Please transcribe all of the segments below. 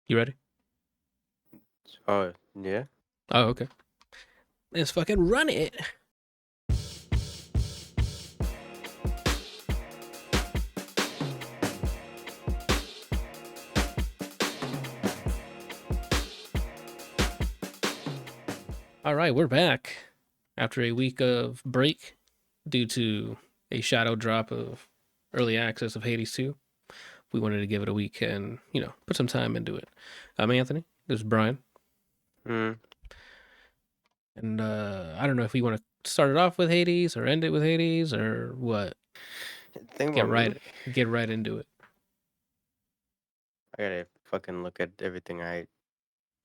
You ready? Oh, yeah. Oh, okay. Let's fucking run it. All right, we're back after a week of break due to a shadow drop of early access of Hades 2. We wanted to give it a week and, put some time into it. I'm Anthony. This is Brian. Mm. And I don't know if we want to start it off with Hades or end it with Hades or what. Think Get about me. get right into it. I gotta fucking look at everything. I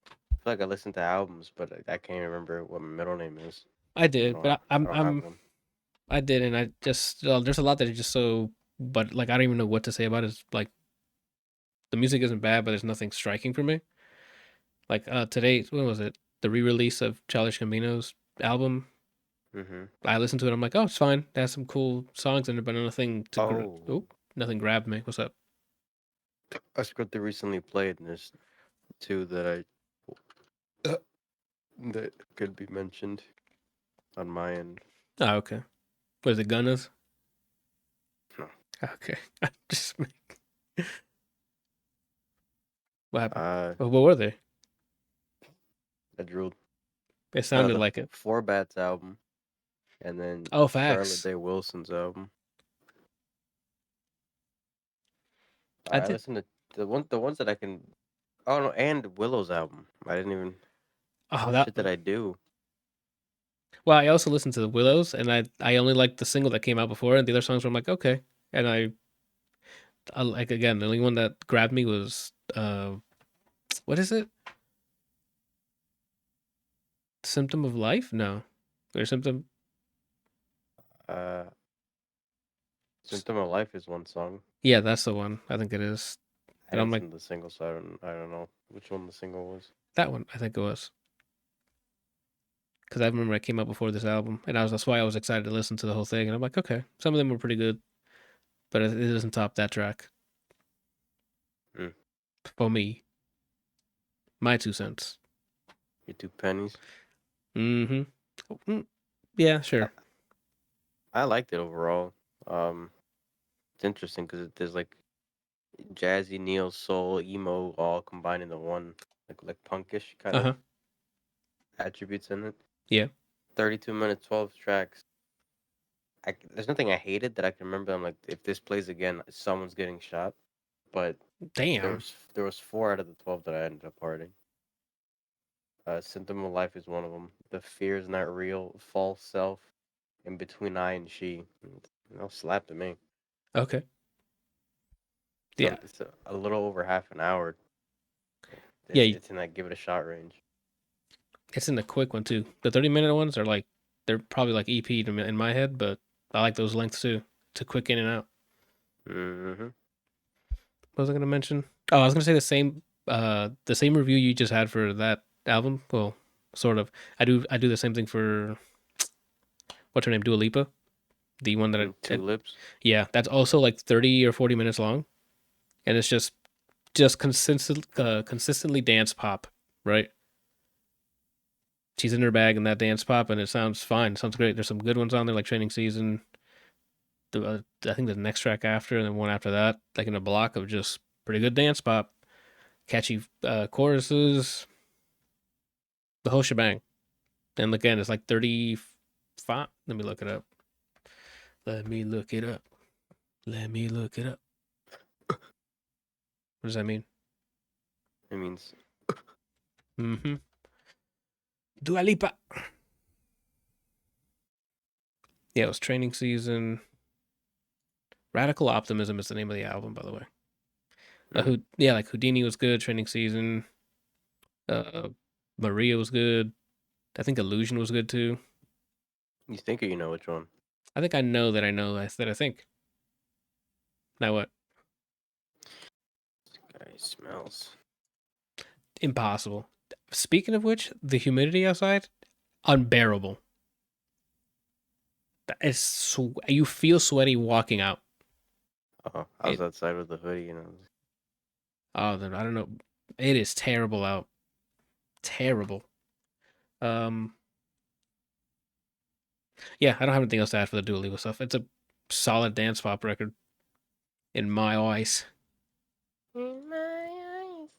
feel like I listen to albums, but I can't remember what my middle name is. I did, but I don't have one. I did, and I just there's a lot that is just so, but like I don't even know what to say about it. It's like the music isn't bad, but there's nothing striking for me. Like today, when was it? The re-release of Childish Gambino's album. Mm-hmm. I listened to it. I'm like, oh, it's fine. It has some cool songs in it, but nothing Oh, nothing grabbed me. What's up? I scripted recently played, and there's two that that could be mentioned on my end. Oh, okay. What is it? Gunners? No. Okay. Just what happened? Uh, What were they? I drew It sounded the like it. Four Bats album, and then Oh, Charlotte facts. Day Wilson's album. I I did. listened to the ones that I can. Oh no, and Willow's album. I didn't even. Oh, that. Shit that I do. Well, I also listened to the Willows, and I only liked the single that came out before, and the other songs were I'm like, okay. And I like again, the only one that grabbed me was what is it? Symptom of Life? No, or Symptom. Uh, Symptom of Life is one song. Yeah, that's the one. I think it is. I And I'm didn't like listen to the single, so I don't know which one the single was. that one. I think it was because I remember it came out before this album, and that's why I was excited to listen to the whole thing. And I'm like, okay, some of them were pretty good, but it doesn't top that track Mm. for me. My 2 cents. Your two pennies. Mm-hmm. Mm, yeah, I, sure. I liked it overall. It's interesting because there's like jazzy, neo soul, emo, all combined into one, like punkish kind Uh of huh. attributes in it. Yeah. 32 minutes, 12 tracks. There's nothing I hated that I can remember. I'm like, if this plays again, someone's getting shot. But Damn. there was 4 out of the 12 that I ended up parting. Symptom of Life is one of them. The Fear is Not Real, False Self, and Between I and She. Slap to me. Okay. Yeah. It's a little over half an hour. Yeah. It's in that give it a shot range. It's in the quick one too. The 30-minute ones are like they're probably like EP in my head, but I like those lengths too. To quick in and out. Mm-hmm. What was I gonna mention? Oh, I was gonna say the same review you just had for that album. Well, sort of. I do the same thing for what's her name, Dua Lipa, the one that Two Lips. yeah, that's also like 30 or 40 minutes long, and it's just consistently dance pop, right? She's in her bag in that dance pop, and it sounds fine. It sounds great. There's some good ones on there, like Training Season. I think the next track after, and then one after that, like in a block of just pretty good dance pop, catchy choruses, the whole shebang. And again, it's like 35. Let me look it up. Let me look it up. Let me look it up. What does that mean? It means Mm-hmm. Dua Lipa. Yeah, it was Training Season. Radical Optimism is the name of the album, by the way. Like Houdini was good. Training Season. Uh, Maria was good. I think Illusion was good too. you think you know which one. I think I know that I know that I think. Now what? This guy smells. Impossible. Speaking of which, the humidity outside, unbearable. You feel sweaty walking out. Oh, I was outside with the hoodie, Oh, then I don't know. It is terrible out. Terrible. Um, yeah, I don't have anything else to add for the Dua Lipa stuff. It's a solid dance pop record in my eyes. In my eyes.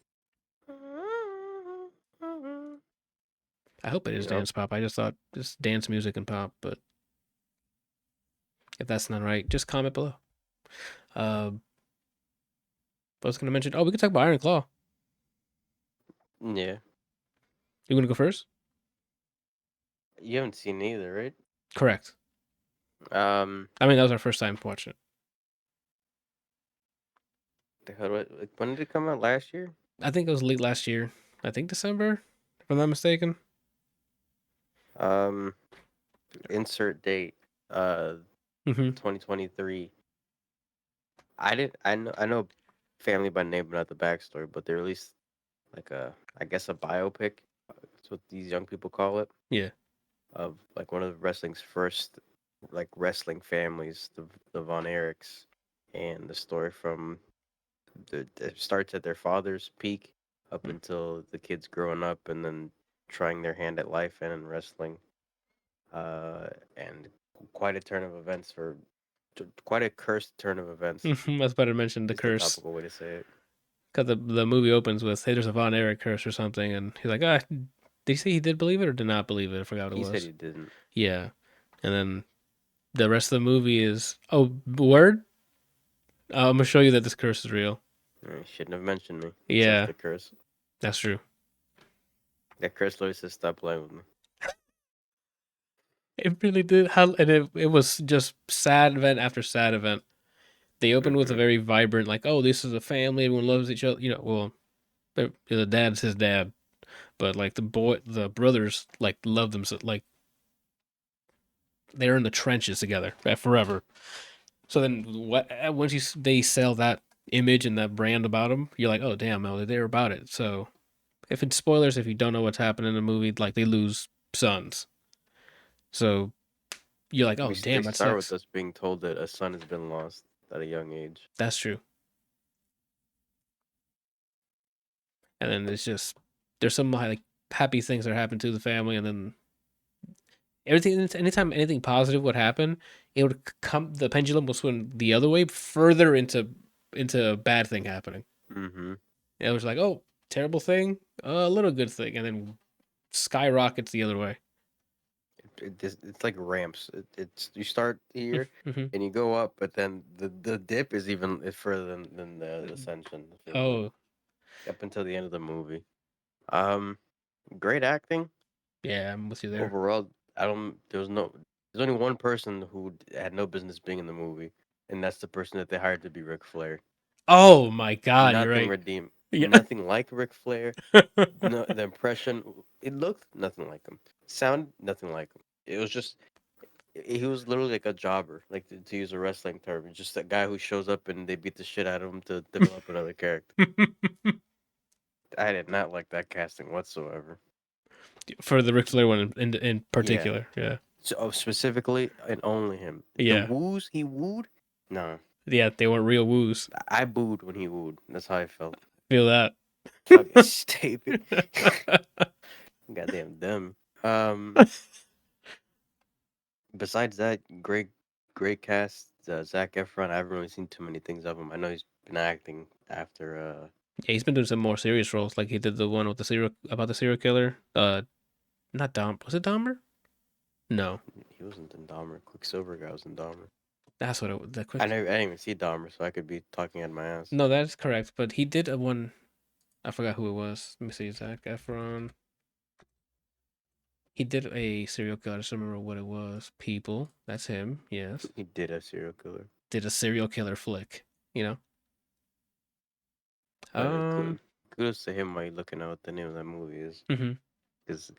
I hope it is Yep. dance pop. I just thought just dance music and pop, but if that's not right, just comment below. I was going to mention, we could talk about Iron Claw. Yeah. You want to go first? You haven't seen it either, right? Correct. Um, I mean, that was our first time watching it. when did it come out? Last year? I think it was late last year. I think December, if I'm not mistaken. Um, insert date. Mm-hmm. 2023. I know family by name, but not the backstory. But they released like I guess a biopic. That's what these young people call it. Yeah. Of like one of the wrestling's first like wrestling families, the Von Erichs, and the story from it starts at their father's peak up until the kids growing up and then trying their hand at life and in wrestling. And quite a turn of events quite a cursed turn of events I was about to mention the is the curse. topical way to say it. Because the movie opens with, hey, there's a Von Erich curse or something. And he's like, did he say he did believe it or did not believe it? I forgot what He it said was. he didn't. Yeah. And then the rest of the movie is, word? I'm going to show you that this curse is real. He shouldn't have mentioned me. Says Yeah, the curse. that's true. That curse literally says stop playing with me. It really did. It was just sad event after sad event. They opened with a very vibrant, like, this is a family, everyone loves each other. Well, the dad's his dad, but like the brothers, like love them, so, like they're in the trenches together forever. So then, once they sell that image and that brand about them, you're like, oh damn, no, they're about it. So if it's spoilers, if you don't know what's happening in the movie, like they lose sons. So you're like, oh They damn, that start with sucks. us being told that a son has been lost at a young age. That's true. And then it's just there's some like happy things that happen to the family, and then anytime anything positive would happen, it would come the pendulum will swing the other way further into a bad thing happening. Mm-hmm. And it was like, terrible thing, a little good thing, and then skyrockets the other way. It's like ramps. It's you start here Mm-hmm. and you go up, but then the dip is even further than the ascension. It feels like Oh up until the end of the movie. Um, Great acting yeah, I'm with you there. overall. I don't. There's only one person who had no business being in the movie, and that's the person that they hired to be Ric Flair. Oh my god, you're Nothing right. redeemed. Yeah. Nothing like Ric Flair. No, the impression. It looked nothing like him. Sound nothing like him. It was just he was literally like a jobber, like to use a wrestling term. Just that guy who shows up and they beat the shit out of him to develop another character. I did not like that casting whatsoever. For the Ric Flair one in Yeah. particular, yeah, So specifically and only him. The yeah, woos he wooed? No. yeah. They weren't real woos. I booed when he wooed. That's how I felt. Feel that. Fucking stupid. Goddamn dumb. Besides that, great cast. Zac Efron. I haven't really seen too many things of him. I know he's been acting after. Yeah, he's been doing some more serious roles, like he did the one with the serial killer. Not Dom. Was it Dahmer? No, He wasn't in Dahmer. Quicksilver guy was in Dahmer. that's what it was. The I quick. never. I didn't even see Dahmer, so I could be talking out my ass. No, that is correct. But he did a one. I forgot who it was. Let me see. Zac Efron. He did a serial killer. I just don't remember what it was. People. That's him. Yes. He did a serial killer. Did a serial killer flick. You know. Good. Kudos to him while you're looking at what the name of that movie is. Mhm. Because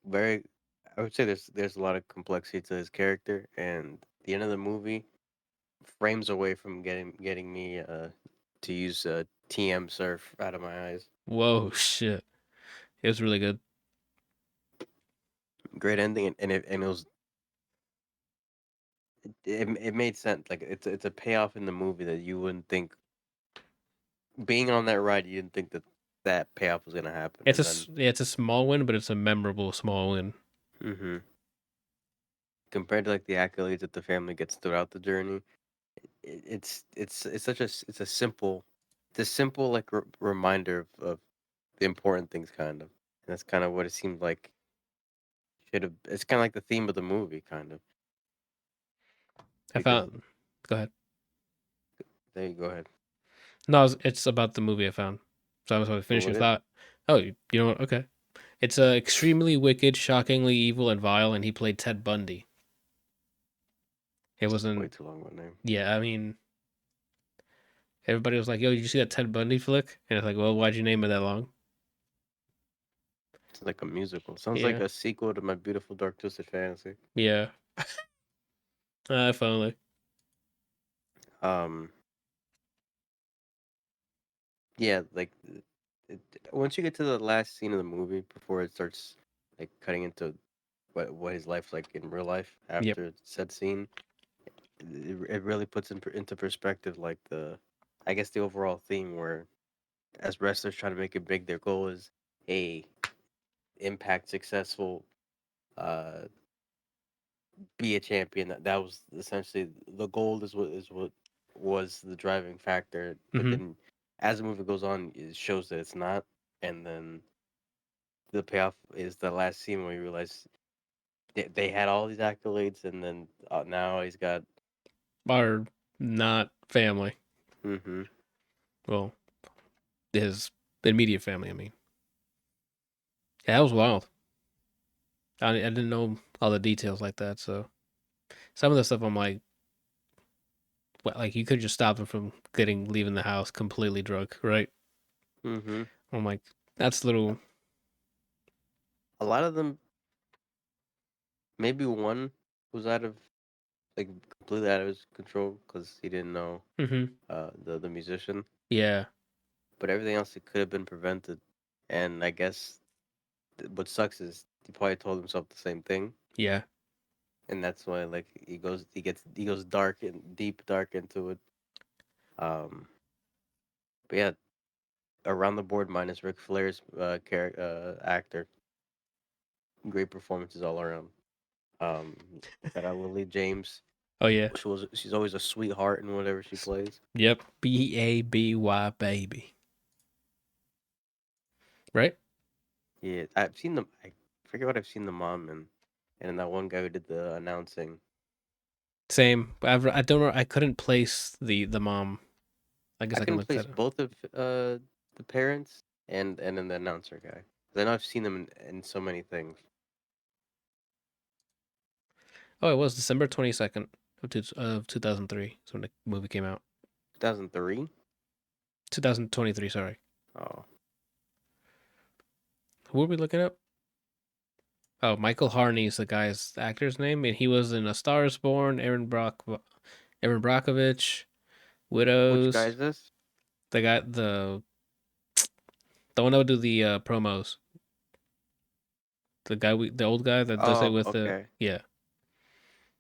very, I would say there's a lot of complexity to his character, and the end of the movie frames away from getting me to use TM surf out of my eyes. Whoa, shit. It was really good. Great ending, and it was it made sense. Like it's a payoff in the movie that you wouldn't think being on that ride, you didn't think that that payoff was gonna happen, and then It's a small win, but it's a memorable small win. hmm compared to like the accolades that the family gets throughout the journey, it's such a it's a simple, like reminder of the important things, kind of. And that's kind of what it seemed like should have. It's kind of like the theme of the movie, kind of. I Because found. Go ahead. there you go ahead. No, it's about the movie I found. So I was going to finish your What is it? thought. Oh, you know what? Okay. It's extremely wicked, shockingly evil, and vile, and he played Ted Bundy. It Way wasn't. too long of a name. Yeah, I mean, everybody was like, "Yo, did you see that Ted Bundy flick?" And it's like, "Well, why'd you name it that long?" It's like a musical. Sounds like Yeah, a sequel to My Beautiful Dark Twisted Fantasy. yeah. Finally. Um, yeah, like it, once you get to the last scene of the movie before it starts like cutting into what his life's like in real life Yep. after said scene, it really puts into perspective like I guess the overall theme where as wrestlers trying to make it big, their goal is a impact successful, uh, be a champion. That was essentially the goal. Is what was the driving factor. But Mm-hmm. then, as the movie goes on, it shows that it's not. And then the payoff is the last scene where you realize they had all these accolades, and then now he's got. Are not family. Mm-hmm. Well, his immediate family. I mean, yeah, that was wild. I didn't know all the details like that. So some of the stuff I'm like, what, like you could just stop him from leaving the house completely drunk, right? Mm-hmm. I'm like, that's a little. A lot of them, maybe one was out of like completely out of his control because he didn't know Mm-hmm. the musician. Yeah, But everything else it could have been prevented. And I guess what sucks is he probably told himself the same thing, yeah. and that's why like he goes dark and deep dark into it. Um, but yeah, around the board minus Ric Flair's actor, great performances all around. Um, Got out Lily James. Oh yeah. She's always a sweetheart in whatever she plays. Yep. Baby. Baby. Right. Yeah, I've seen them. I forget what I've seen the mom and then that one guy who did the announcing. Same. I don't know. I couldn't place the mom. I guess I I can can look place that up. both of the parents and then the announcer guy. 'Cause I know I've seen them in so many things. Oh, it was December 22nd of 2003. That's when the movie came out. 2003. 2023. Sorry. Oh, Who were we looking up? Oh, Michael Harney is the guy's actor's name, and he was in A Star Is Born, Aaron Brockovich, which guy Widows. is this? The guy, the one that would do the promos. The old guy that does it Oh, with the okay. yeah.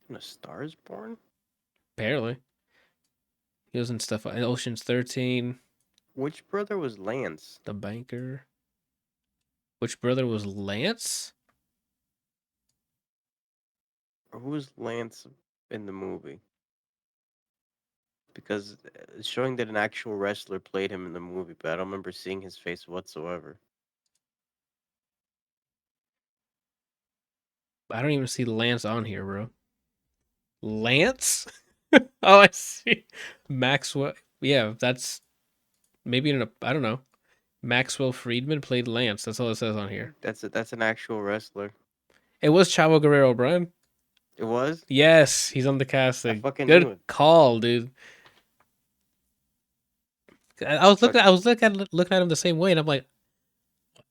And A Star Is Born. Apparently, he was in stuff in Ocean's 13, Which brother was Lance? The Banker. Which brother was Lance? Or who was Lance in the movie? Because it's showing that an actual wrestler played him in the movie, but I don't remember seeing his face whatsoever. I don't even see Lance on here, bro. Lance? Oh, I see. Maxwell. Yeah, that's maybe in a. I don't know. Maxwell Friedman played Lance. That's all it says on here. That's an actual wrestler. It was Chavo Guerrero, Brian. It was. Yes, he's on the I casting. fucking Good knew it. call, dude. Fuck. I was looking at him the same way, and I'm like,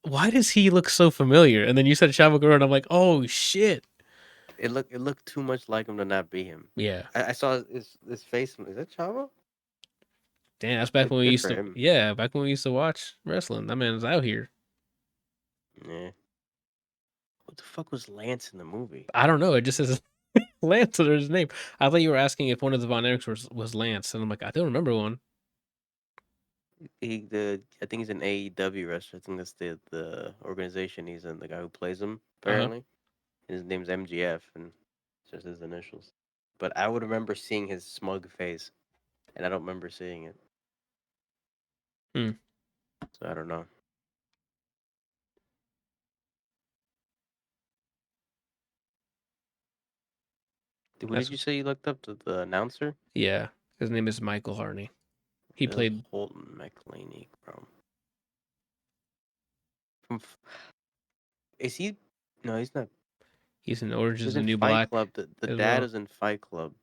why does he look so familiar? And then you said Chavo Guerrero, and I'm like, oh shit. It looked too much like him to not be him. Yeah. I saw his face. Is that Chavo? Damn, that's back when we Good used for to. him. Yeah, back when we used to watch wrestling. That man's out here. Yeah. What the fuck was Lance in the movie? I don't know. It just says Lance under his name. I thought you were asking if one of the Von Erichs was Lance, and I'm like, I don't remember one. I think he's an AEW wrestler. I think that's the organization he's in. The guy who plays him Uh-huh. apparently. His name's MGF, and it's just his initials. But I would remember seeing his smug face, and I don't remember seeing it. Hmm. So I don't know. Who That's did you say you looked up? The announcer? yeah. His name is Michael Harney. He Phil played. Holton McLeany from. Is he? No, he's not. He's in Orange He Is was the in New Fight Black Club. The as dad well. is in Fight Club.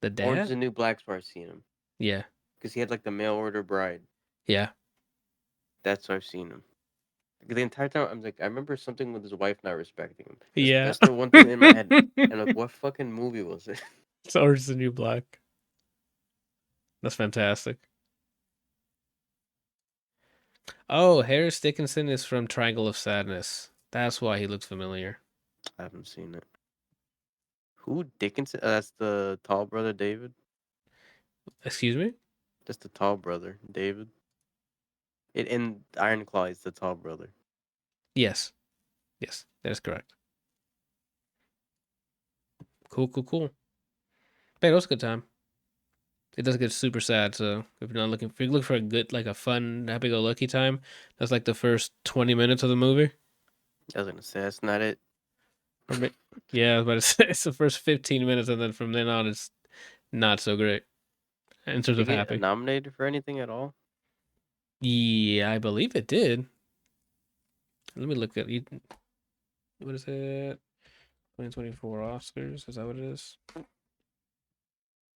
The Orange is dad? the New Black's where I've seen him Yeah. because he had like the mail order bride. Yeah. That's where I've seen him. The entire time I'm like, I remember something with his wife not respecting him. Yeah. That's the one thing in my head. And like, what fucking movie was it? It's Orange Is the New Black. That's fantastic. Oh, Harris Dickinson is from Triangle of Sadness. That's why he looks familiar. I haven't seen it. Who Dickinson? That's the tall brother, David. Excuse me? That's the tall brother, David. It in Iron Claw is the tall brother. Yes. Yes, that is correct. Cool, cool, cool. Man, it was a good time. It does get super sad, so if you're not looking, if you're looking for a good, like a fun, happy-go-lucky time, that's like the first 20 minutes of the movie. I was gonna say that's not it. Or yeah, but it's the first 15 minutes, and then from then on, it's not so great in terms Did of it get happy. nominated for anything at all? Yeah, I believe it did. Let me look at you. What is it? 2024 Oscars? Is that what it is?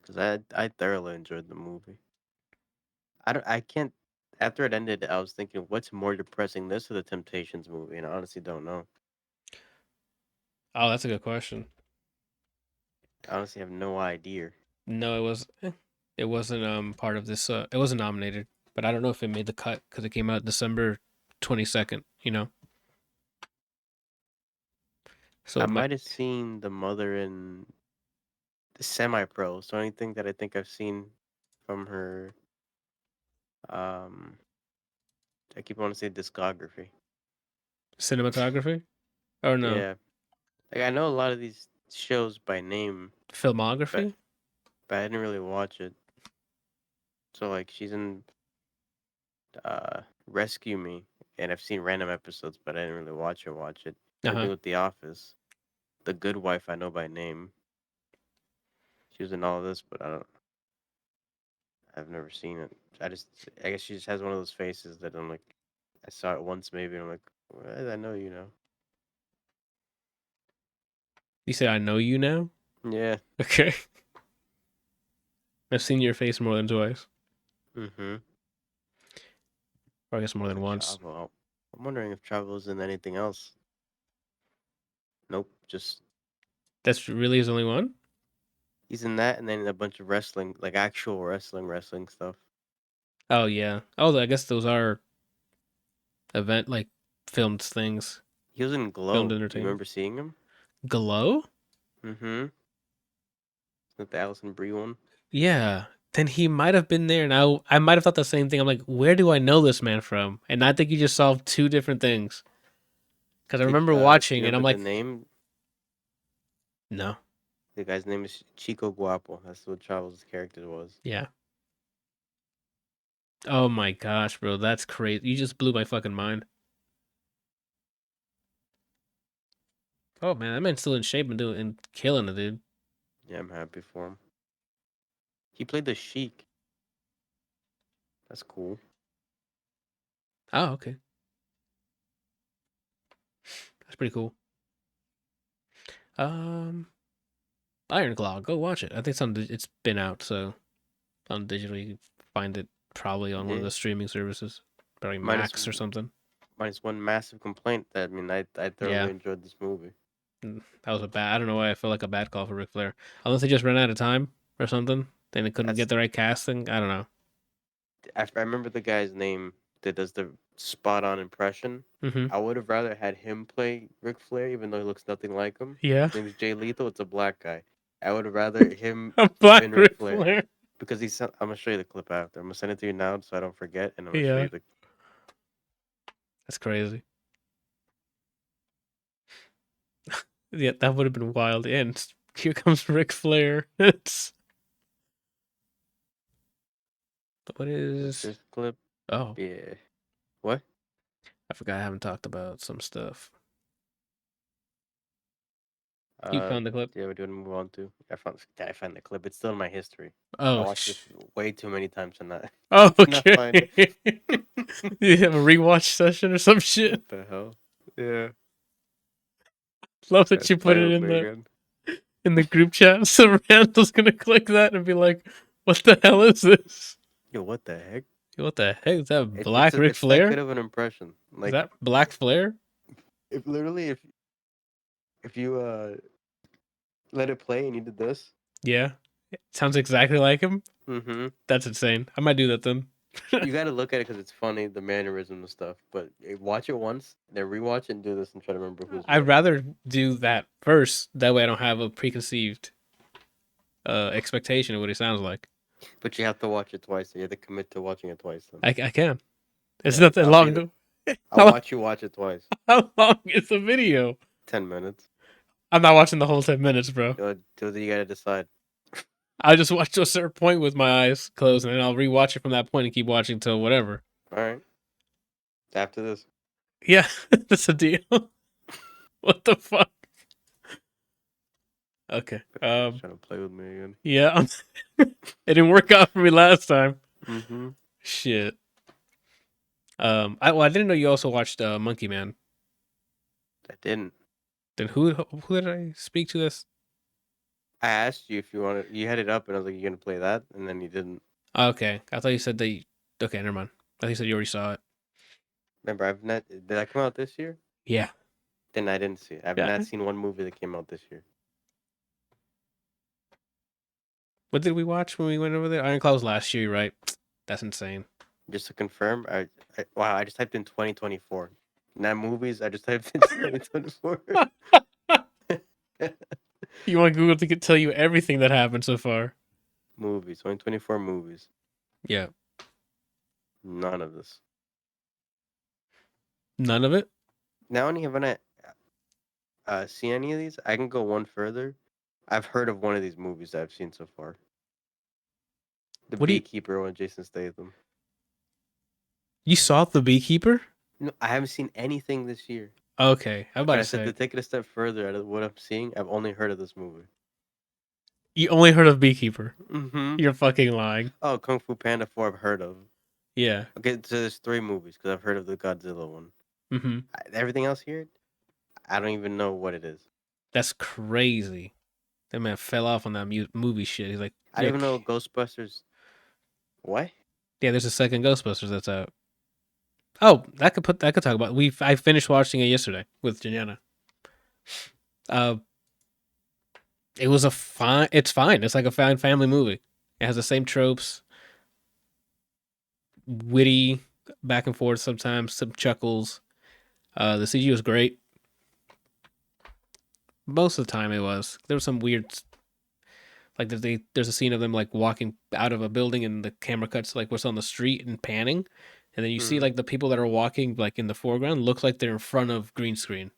Because I thoroughly enjoyed the movie. I can't. After it ended, I was thinking, what's more depressing, this or the Temptations movie? And I honestly don't know. Oh, that's a good question. I honestly have no idea. No, it wasn't part of this. It wasn't nominated, but I don't know if it made the cut because it came out December 22nd. You know, so I it might. might have seen the mother in the Semi-Pro. So anything that I think I've seen from her, um, I keep wanting to say discography. Cinematography? Or no, Yeah, like I know a lot of these shows by name, but filmography? I didn't really watch it. So like she's in Rescue Me, and I've seen random episodes, but I didn't really watch it. Uh Same huh. thing with The Office. The Good Wife I know by name. She was in all of this, but I've never seen it. I guess she just has one of those faces that I'm like, I saw it once maybe, and I'm like, well, I know you know. You say I know you now? Yeah. Okay. I've seen your face more than twice, Mm-hmm. or I guess more than once. Travel. I'm wondering if Travel is in anything else. Nope. Just That's really his only one. he's in that, and then a bunch of wrestling, like actual wrestling stuff. Oh yeah. Oh, I guess those are event like filmed things, He was in filmed Glow. You entertainment. remember seeing him? Glow? Mm-hmm. With the Allison Brie one. Yeah. Then he might have been there, and I might have thought the same thing. I'm like, where do I know this man from? And I think you just solved two different things. Because I remember Do you watching, and I'm remember the like, name? no, The guy's name is Chico Guapo. That's what Travel's character was. yeah. Oh my gosh, bro, that's crazy. You just blew my fucking mind. Oh man, that man's still in shape and doing and killing it, dude. Yeah, I'm happy for him. He played the Sheik. That's cool. Oh, okay, that's pretty cool. Um, Iron Claw, go watch it. I think it's on. It's been out, so on digital you can find it probably on one of Yeah. the streaming services, probably Minus Max or something. minus one massive complaint that I mean I thoroughly Yeah, enjoyed this movie. that was a bad. I don't know why I felt like a bad call for Ric Flair. Unless they just ran out of time or something. Then they couldn't That's get the right casting. I don't know. I remember the guy's name that does the spot on impression. Mm-hmm. I would have rather had him play Ric Flair, even though he looks nothing like him. Yeah, His name is Jay Lethal. It's a black guy. I would have rather him a black been Ric Ric Flair. Flair. because I'm gonna show you the clip after. I'm gonna send it to you now so I don't forget, and I'm gonna show Yeah, you the. that's crazy. Yeah, that would have been wild. And here comes Ric Flair. It's what What's is? this clip? Oh, Yeah. What? I forgot. I haven't talked about some stuff. You Uh, found the clip? yeah, we're doing move on to. I found the clip. It's still in my history. I Oh, watched this way too many times to not oh, to not okay. find it. You have a rewatch session or some shit. What the hell? Yeah. Love that Guys, you put play it with in me the again. group chat. So Randall's gonna click that and be like, "What the hell is this? Yo, what the heck? What the heck is that? It's Black Ric it's that good Flair? of an impression. Is Like that Black Flair? if literally if you let it play and you did this. Yeah, sounds exactly like him. Mm-hmm. That's insane. I might do that then. You got to look at it because it's funny, the mannerism and stuff. But watch it once, then rewatch it and do this and try to remember who's I'd what. rather do that first. That way, I don't have a preconceived expectation of what he sounds like. But you have to watch it twice. So you have to commit to watching it twice. Then. I can. It's Yeah, not that long. I'll watch you watch it twice. How long is the video? 10 minutes. I'm not watching the whole 10 minutes, bro. You gotta decide. I just watch to a certain point with my eyes closed, and then I'll rewatch it from that point and keep watching till whatever. All right. After this. Yeah, that's a deal. What the fuck? Okay. Trying to play with me again. Yeah, it didn't work out for me last time. Mm-hmm. Shit. I didn't know you also watched Monkey Man. I didn't. Then who did I speak to this? I asked you if you wanted. You had it up, and I was like, "You gonna play that?" And then you didn't. Okay, I thought you said they. Okay, never mind. I thought you said you already saw it. Remember, I've not. Did that come out this year? Yeah. Then I didn't see it. I've Yeah. not seen one movie that came out this year. What did we watch when we went over there? Iron Claw was last year, right? That's insane. Just to confirm, wow, I just typed in 2024. Not movies. I just typed in 2024. You want Google to tell you everything that happened so far? Movies. 2024 movies. Yeah. None of this. None of it? Now, only have I seen any of these, I can go one further. I've heard of one of these movies that I've seen so far. The What do you- Beekeeper with Jason Statham. You saw The Beekeeper? No, I haven't seen anything this year. Okay, I'm about But to I said say. to take it a step further out of what I'm seeing, I've only heard of this movie. You only heard of Beekeeper. Mm-hmm. You're fucking lying. Oh, Kung Fu Panda 4 I've heard of. Yeah. Okay, so there's 3 movies because I've heard of the Godzilla one. Mm-hmm. Everything else here, I don't even know what it is. That's crazy. That man fell off on that movie shit. He's like, I didn't even know Ghostbusters. What? Yeah, there's a second Ghostbusters that's out. Oh, I could talk about. I finished watching it yesterday with Janiana. It was It's fine. It's like a fine family movie. It has the same tropes, witty, back and forth sometimes, some chuckles. The CG was great. Most of the time, it was. There was some weird, like there's a scene of them like walking out of a building, and the camera cuts like what's on the street and panning, and then you see like the people that are walking like in the foreground look like they're in front of green screen,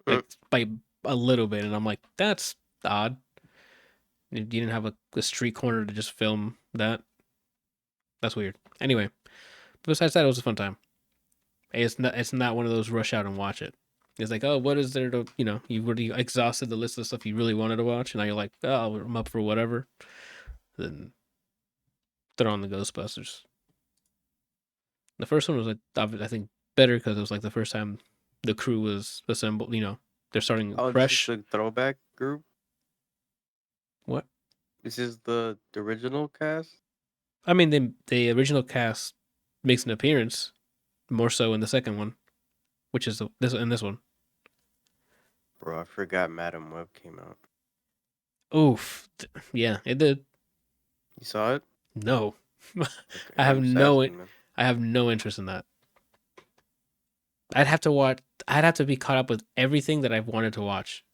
like by a little bit, and I'm like, that's odd. You didn't have a street corner to just film that. That's weird. Anyway, besides that, it was a fun time. It's not one of those rush out and watch it. It's like, oh, what is there to, you've already exhausted the list of stuff you really wanted to watch, and now you're like, oh, I'm up for whatever. Then throw on the Ghostbusters. The first one was, I think, better because it was like the first time the crew was assembled. They're starting fresh. This is the throwback group? What? This is the original cast? I mean, the original cast makes an appearance, more so in the second one, which is this one. Bro, I forgot Madam Web came out. Oof. Yeah, it did. You saw it? No. Okay, I have man. I have no interest in that. I'd have to be caught up with everything that I've wanted to watch,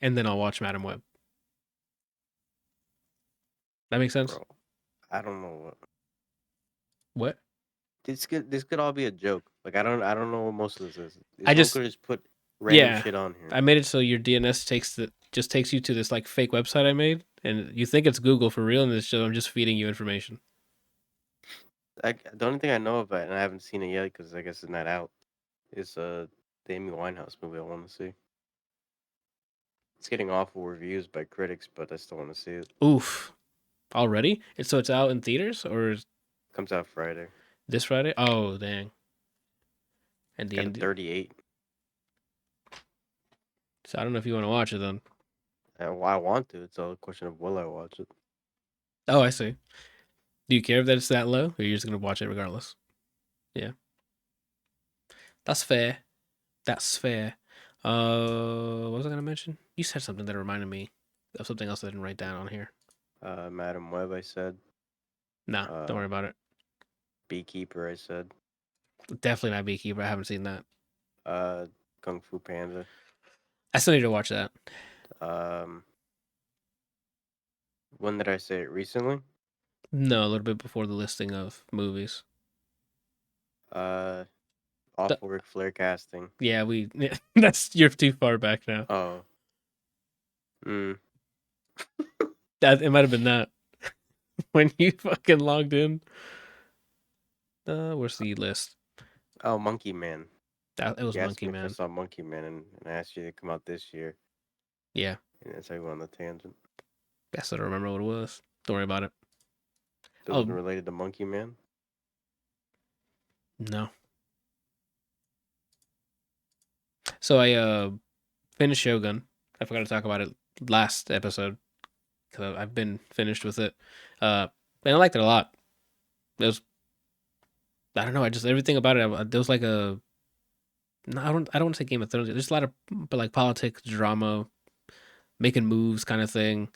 and then I'll watch Madam Web. That makes sense. bro. I don't know what What? this could all be a joke. Like I don't know what most of this is. I Someone just could just put random yeah, shit on here. I made it so your DNS takes you to this like fake website I made, and you think it's Google for real, and I'm just feeding you information. The only thing I know about, and I haven't seen it yet because I guess it's not out, is the Amy Winehouse movie I want to see. It's getting awful reviews by critics, but I still want to see it. Oof, already? It's out in theaters or is Comes out Friday. this Friday? Oh dang! And It's the got a end. 38. So I don't know if you want to watch it then. I want to. It's all a question of will I watch it. Oh, I see. Do you care if that's that low, or you're just gonna watch it regardless? Yeah, that's fair. That's fair. What was I gonna mention? You said something that reminded me of something else I didn't write down on here. Madam Web, I said. Nah, don't Uh, worry about it. Beekeeper, I said. Definitely not Beekeeper. I haven't seen that. Uh, Kung Fu Panda. I still need to watch that. Um, when did I say it recently? No, a little bit before the listing of movies. Uh, Th- Awful Ric Flair casting. yeah, that's you're too far back now. Oh. Hmm. That it might have been that when you fucking logged in. Where's the list? Oh, Monkey Man. That it was You asked Monkey me if I Man. saw Monkey Man, and I asked you to come out this year, Yeah, and that's how we went on the tangent. I still don't remember what it was. Don't worry about it. It wasn't Oh related to Monkey Man. no. So I finished Shogun. I forgot to talk about it last episode because I've been finished with it. And I liked it a lot. It was I don't know. I just everything about it. There was like a no, I don't want to say Game of Thrones. There's a lot of but like politics, drama, making moves, kind of thing.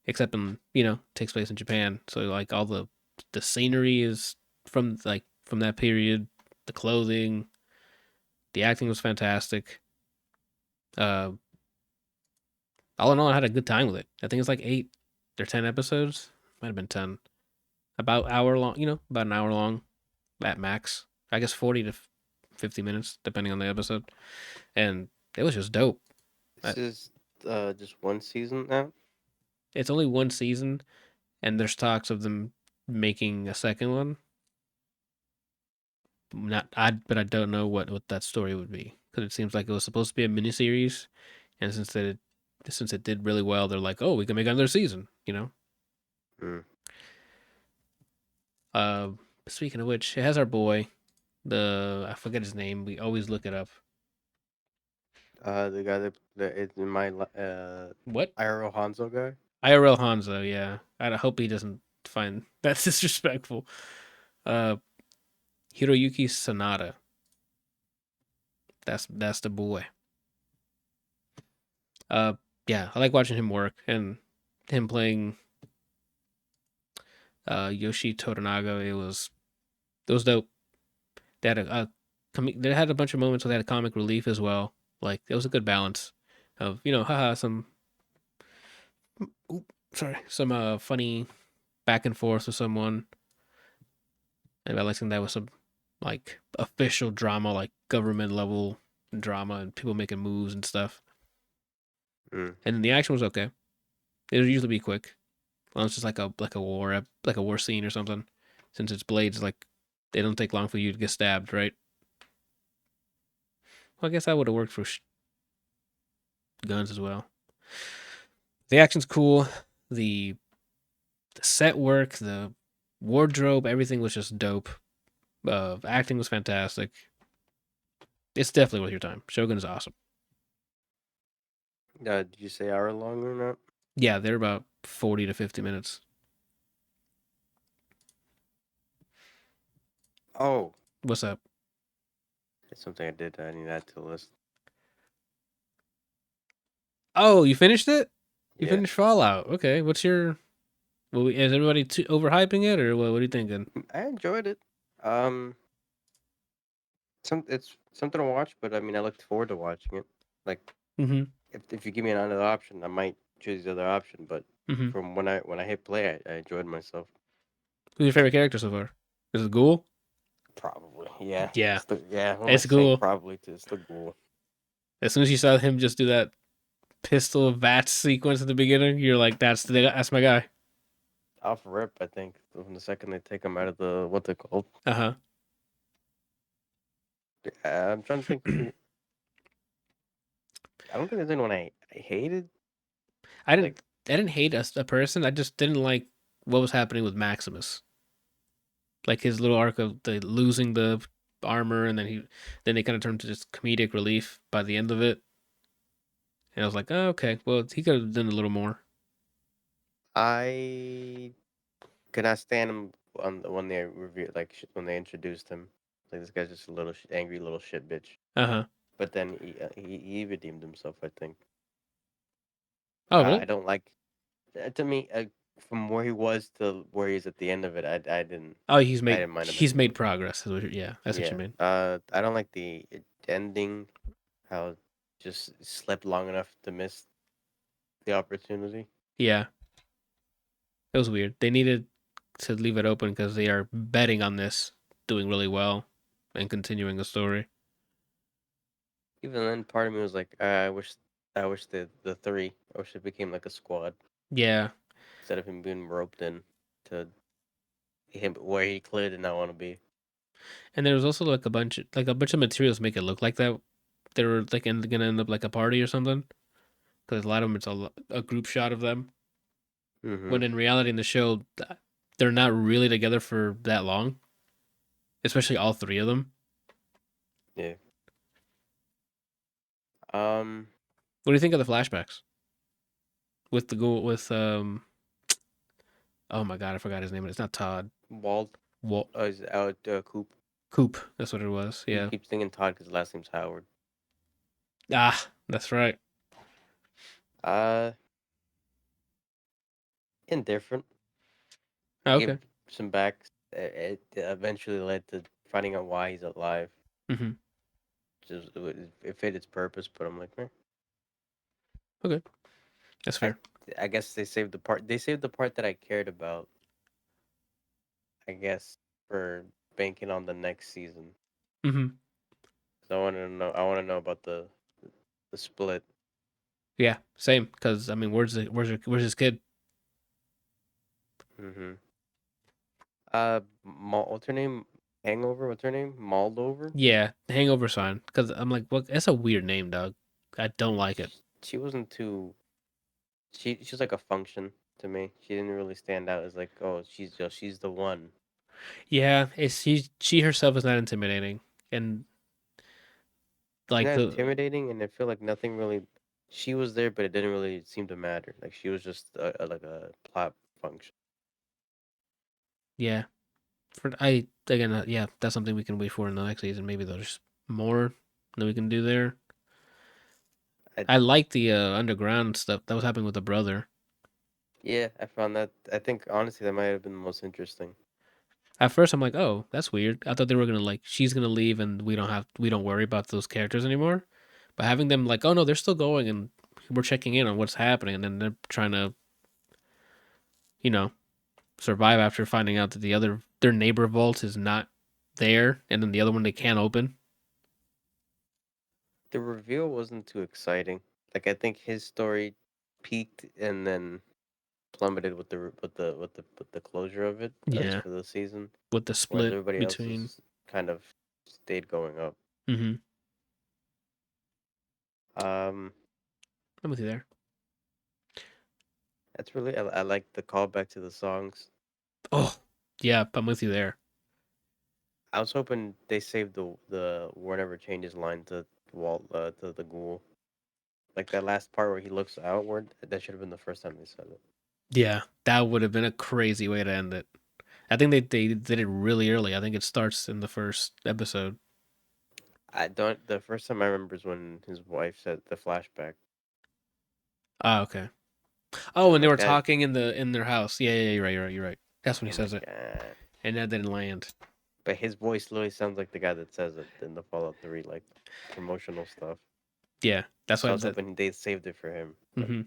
Except in takes place in Japan. So like all the scenery is from that period. The clothing, the acting was fantastic. Uh, all in all, I had a good time with it. I think it's like 8 or 10 episodes. Might have been 10. About hour long. About an hour long at max. I guess 40 to 50 minutes, depending on the episode. And it was just dope. This is just one season now. It's only one season, and there's talks of them making a second one. But I don't know what that story would be because it seems like it was supposed to be a miniseries, and since it did really well, they're like, oh, we can make another season. Mm. Uh, Speaking of which, it has our boy, I forget his name. We always look it up. The guy that is in my What? IRL Hanzo guy. IRL Hanzo. Yeah, I hope he doesn't find that's disrespectful. Uh, Hiroyuki Sanada. That's the boy. Uh, yeah, I like watching him work and him playing Yoshi Toranaga. It was dope. They had they had a bunch of moments where they had a comic relief as well. Like it was a good balance of haha some some funny back and forth with someone, and balancing that with some like official drama, like government level drama and people making moves and stuff. Mm. And then the action was okay. It would usually be quick. Well, it's just like a war scene or something. Since it's blades, like they don't take long for you to get stabbed, right? Well, I guess that would have worked for guns as well. The action's cool. The set work, the wardrobe, everything was just dope. Acting was fantastic. It's definitely worth your time. Shogun is awesome. Did you say hour long or not? Yeah, they're about 40 to 50 minutes. Oh, What's up? it's something I did. I need to add to the list. Oh, you finished it? You Yeah, finished Fallout. Okay, what's your? Well, is everybody overhyping it, or what are you thinking? I enjoyed it. Um, it's something to watch, but I mean, I looked forward to watching it. Like, Mm-hmm. if you give me another option, I might choose the other option. But Mm-hmm. From when I hit play, I enjoyed myself. Who's your favorite character so far? Is it Ghoul? Probably, yeah. Yeah, It's the yeah. What am I it's saying? Ghoul. Probably to it's the ghoul. As soon as you saw him just do that pistol VATS sequence at the beginning, you're like, that's my guy. Off rip, I think. From the second they take him out of the what they called. Uh huh. I'm trying to think who. I don't think there's anyone I hated. I Like, didn't hate a person. I just didn't like what was happening with Maximus. Like his little arc of the losing the armor, and then they kind of turned to just comedic relief by the end of it. And I was like, oh, okay, well, he could have done a little more. I could not stand him on when they revealed, like when they introduced him. Like this guy's just a little angry little shit bitch. Uh huh. But then he redeemed himself. I think. Oh, I really? don't like. To me, from where he was to where he's at the end of it, I didn't. Oh, I didn't mind him he's anymore. made progress. Yeah, that's what you Yeah. mean. I don't like the ending. How it just slept long enough to miss the opportunity. Yeah, it was weird. They needed to leave it open because they are betting on this doing really well and continuing the story. Even then, part of me was like, I wish the three. I wish it became like a squad Yeah, instead of him being roped in to him where he clearly did not want to be. and there was also like a bunch of materials to make it look like that they were like gonna end up like a party or something. Because a lot of them it's a group shot of them. Mm-hmm. When in reality, in the show, they're not really together for that long, especially all three of them. Yeah. Um. What do you think of the flashbacks with the go with Oh my god, I forgot his name. It's not Todd. Walt. Walt Is out. Coop. Coop. That's what it was. He Yeah. keeps thinking Todd because his last name's Howard. Ah, that's right. Uh. Indifferent. Oh, He gave okay. some back. It eventually led to finding out why he's alive. Mm-hmm. Just it fit its purpose, but I'm like, Okay, that's I fair. I guess they saved the part. They saved the part that I cared about. I guess for banking on the next season. Mm-hmm. So I want to know. I want to know about the split. Yeah, same. Because I mean, where's his kid? Mm-hmm. What's her name? Hangover. What's her name? Moldover. Yeah, the Hangover sign. Because I'm like, what? That's a weird name, dog. I don't like it. She wasn't too. She was like a function to me. She didn't really stand out as like, oh, she's the one. Yeah, it's she herself is not intimidating, and She's like not the intimidating, and I feel like nothing really. She was there, but it didn't really seem to matter. Like she was just like a plot function. yeah. For I again, yeah, that's something we can wait for in the next season. Maybe there's more that we can do there. I I like the underground stuff that was happening with the brother. Yeah, I found that. I think honestly that might have been the most interesting. At first, I'm like, oh, that's weird. I thought they were gonna like she's gonna leave and we don't worry about those characters anymore. But having them like, oh no, they're still going and we're checking in on what's happening, and then they're trying to, you know, survive after finding out that their neighbor vault is not there, and then the other one they can't open. The reveal wasn't too exciting. Like I think his story peaked and then plummeted with the closure of it, at least Yeah, for the season. with the Whereas split everybody between. else's kind of stayed going up. Mm-hmm. Um, I'm with you there. that's really I like the callback to the songs. Oh, yeah, I'm with you there. I was hoping they saved the whatever changes line to Walt to the ghoul. Like that last part where he looks outward. That should have been the first time they said it. Yeah, that would have been a crazy way to end it. I think they did it really early. I think it starts in the first episode. I don't. The first time I remember is when his wife said the flashback. Ah, okay. Oh, I'm when they like were that. talking in their house. Yeah, yeah, you're right. That's when he I'm says like, it, and that didn't land. but his voice literally sounds like the guy that says it in the Fallout 3 like promotional stuff. Yeah, that's So why I was that. hoping they saved it for him. But Mm-hmm.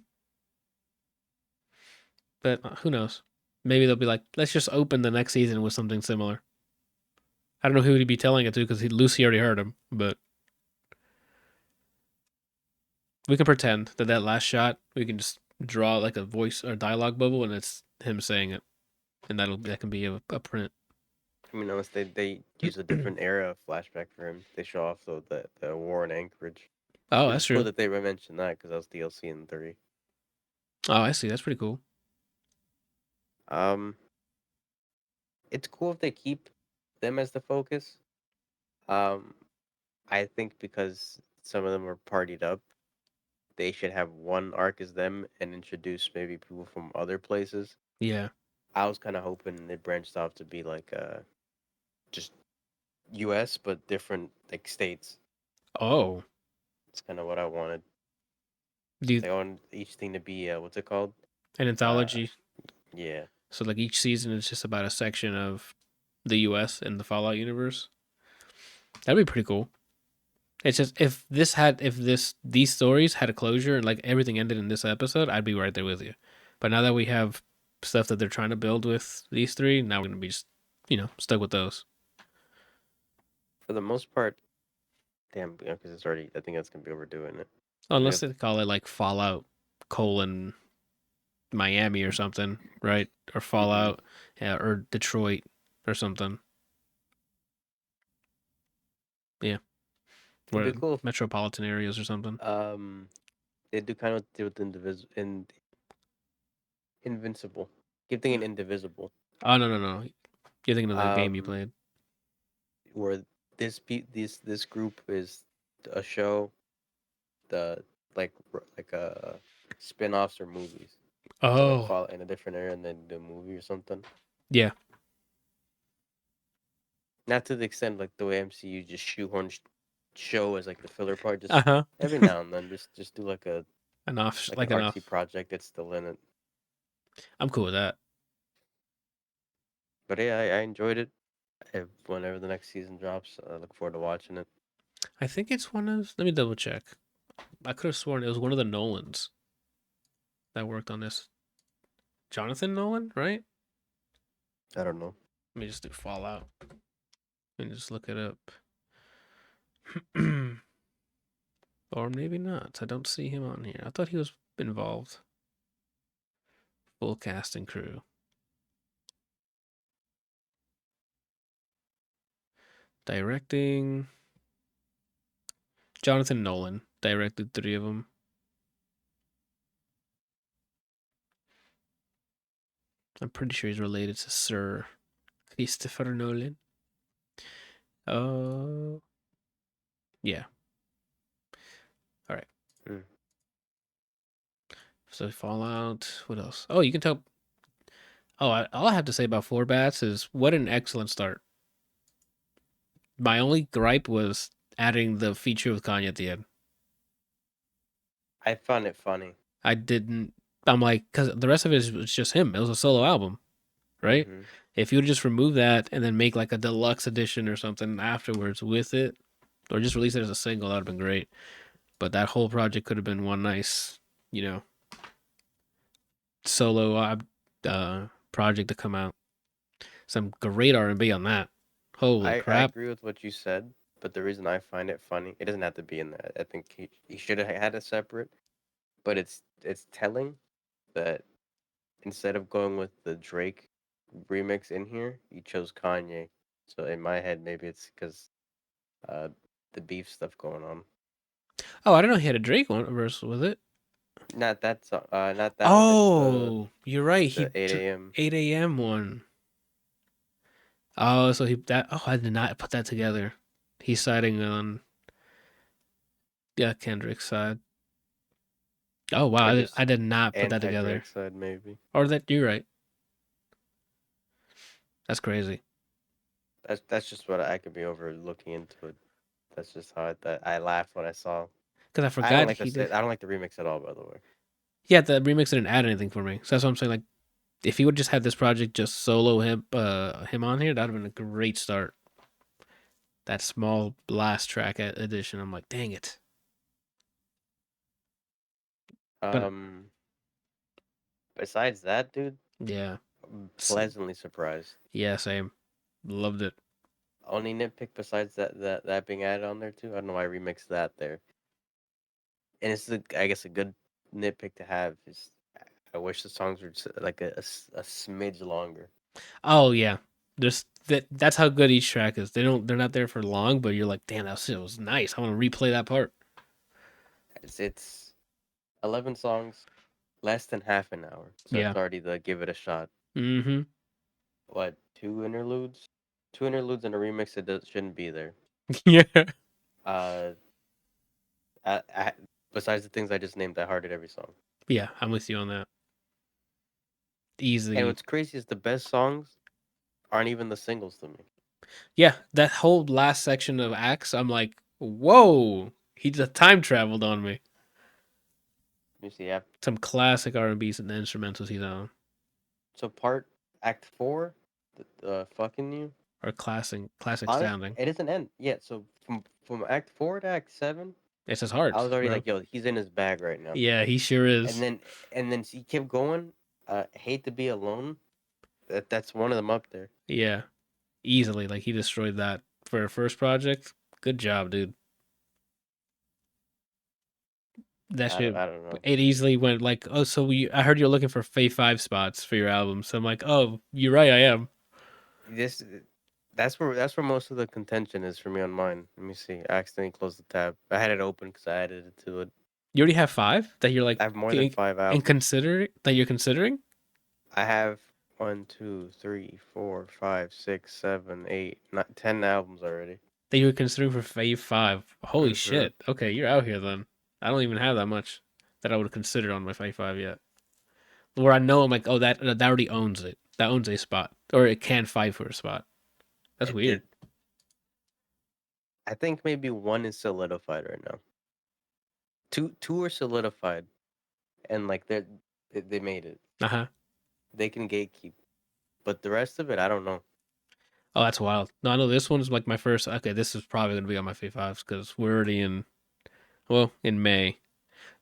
But who knows? Maybe they'll be like, let's just open the next season with something similar. I don't know who he'd be telling it to because Lucy already heard him, but we can pretend that last shot we can just draw like a voice or dialogue bubble and it's him saying it, and that can be a print. I mean, unless they use a different era flashback for him, they show off the war in Anchorage. Oh, Which that's is cool true. that they mentioned that because that was DLC in 3. Oh, I see. That's pretty cool. Um, it's cool if they keep them as the focus. Um, I think because some of them are partied up, they should have one arc as them and introduce maybe people from other places. Yeah. I was kind of hoping they branched off to be like just U.S. but different like states. Oh, It's kind of what I wanted. do you, They want each thing to be what's it called? an Uh, anthology? yeah. So like each season is just about a section of the U.S. and the Fallout universe. That'd be pretty cool. It's just if these stories had a closure and like everything ended in this episode, I'd be right there with you. But now that we have stuff that they're trying to build with these three, now we're gonna be just stuck with those. For the most part, damn, because it's already. I think that's gonna be overdoing it. Unless Because they call it like Fallout colon Miami or something, right? Or mm-hmm. Fallout, yeah, or Detroit or something. Yeah, It'd where be cool metropolitan areas or something. if they do kind of do with Invincible. Keep thinking Indivisible. Oh no! You're thinking of the game you Um, played. where this group is a show, the like spin-offs or movies. So like Oh fall in a different area and then the movie or something. yeah, Not to the extent like the way MCU just shoehorn show as like the filler part. uh Just huh. every now and then, just do like a Enough, like an like artsy enough. project that's still in it. I'm cool with that. But yeah, I enjoyed it. Whenever the next season drops, I look forward to watching it. I think it's one of. Let me double check. I could have sworn it was one of the Nolans that worked on this. Jonathan Nolan, right? I don't know. Let me just do Fallout and just look it up. Or maybe not. I don't see him on here. I thought he was involved. Full cast and crew. Directing. Jonathan Nolan directed 3 of them. I'm pretty sure he's related to Sir Christopher Nolan. Oh, yeah. All right. Hmm. So Fallout. What else? Oh, you can tell. Oh, all I have to say about Four Bats is what an excellent start. My only gripe was adding the feature with Kanye at the end. I found it funny. I didn't. I'm like, because the rest of it was just him. It was a solo album, right? Mm-hmm. If you would just remove that and then make like a deluxe edition or something afterwards with it, or just release it as a single, that would have been great. But that whole project could have been one nice, you know, solo project to come out. Some great R&B on that. Holy I crap! agree with what you said, but the reason I find it funny, it doesn't have to be in that. I think he should have had a separate, but it's telling that instead of going with the Drake remix in here, he chose Kanye. So in my head, maybe it's because uh the beef stuff going on. Oh, I didn't know he had a Drake one verse with it. Not that song. Not that one. It's Oh, you're right. the 8 a.m. 8 a.m. one. Oh, so he that. Oh, I did not put that together. He's siding on Kendrick's side. Oh wow, Or just I did not put that together. anti-Drake side, maybe. Or that you're right. That's crazy. That's just what I could be overlooking into it. That's just how I laughed when I saw. Because I I don't forgot like he did. I don't like the remix at all, by the way. Yeah, the remix didn't add anything for me. So that's what I'm saying. Like, if he would just had this project just solo him on here, that'd have been a great start. That small blast track edition. I'm like, dang it. But Um, Besides that, dude, Yeah. I'm pleasantly surprised. Yeah, same. Loved it. Only nitpick besides that being added on there too. I don't know why I remixed that there. And it's I guess a good nitpick to have is I wish the songs were just like a smidge longer. Oh yeah. There's that's how good each track is. They're not there for long, but you're like, damn, that shit was nice. I want to replay that part. It's 11 songs, less than half an hour, so Yeah. it's already the give it a shot. Mm-hmm. What, two interludes? Two interludes and a remix that shouldn't be there. Yeah. Uh, besides the things I just named, I hearted every song. Yeah, I'm with you on that. And Easily. what's crazy is the best songs aren't even the singles to me. Yeah, that whole last section of Axe, I'm like, whoa, he just time traveled on me. You see, yeah. Some classic R&Bs and the instrumentals he's on, So Act 4, the fucking you. are classic Honest, sounding. it doesn't end. Yeah, so from Act 4 to Act 7, It's his I heart, was already bro. like, yo, he's in his bag right now. Yeah, he sure And is. then he kept going. Hate to Be Alone. That's one of them up there. Yeah, easily. Like he destroyed that for a first project. Good job, dude. That shit. I don't know. It easily went like, oh, so I heard you're looking for Fave 5 spots for your album. So I'm like, oh, you're right, I am. This that's where most of the contention is for me on mine. Let me see. I accidentally closed the tab. I had it open because I added it to it. You already have 5 that you're like, I have more than 5 albums. you're considering. I have 1, 2, 3, 4, 5, 6, 7, 8, 9, 10 albums already. That you were considering for Fave 5. Holy Mm-hmm. shit. Okay, you're out here then. I don't even have that much that I would have considered on my Fave 5 yet. Where I know I'm like, oh, that already owns it. That owns a spot. Or it can fight for a spot. That's weird. I think maybe one is solidified right now. Two are solidified, and like they made it. Uh-huh. They can gatekeep, but the rest of it, I don't know. Oh, that's wild. No, I know this one's like my first. Okay, this is probably going to be on my Fave 5s because we're already in May.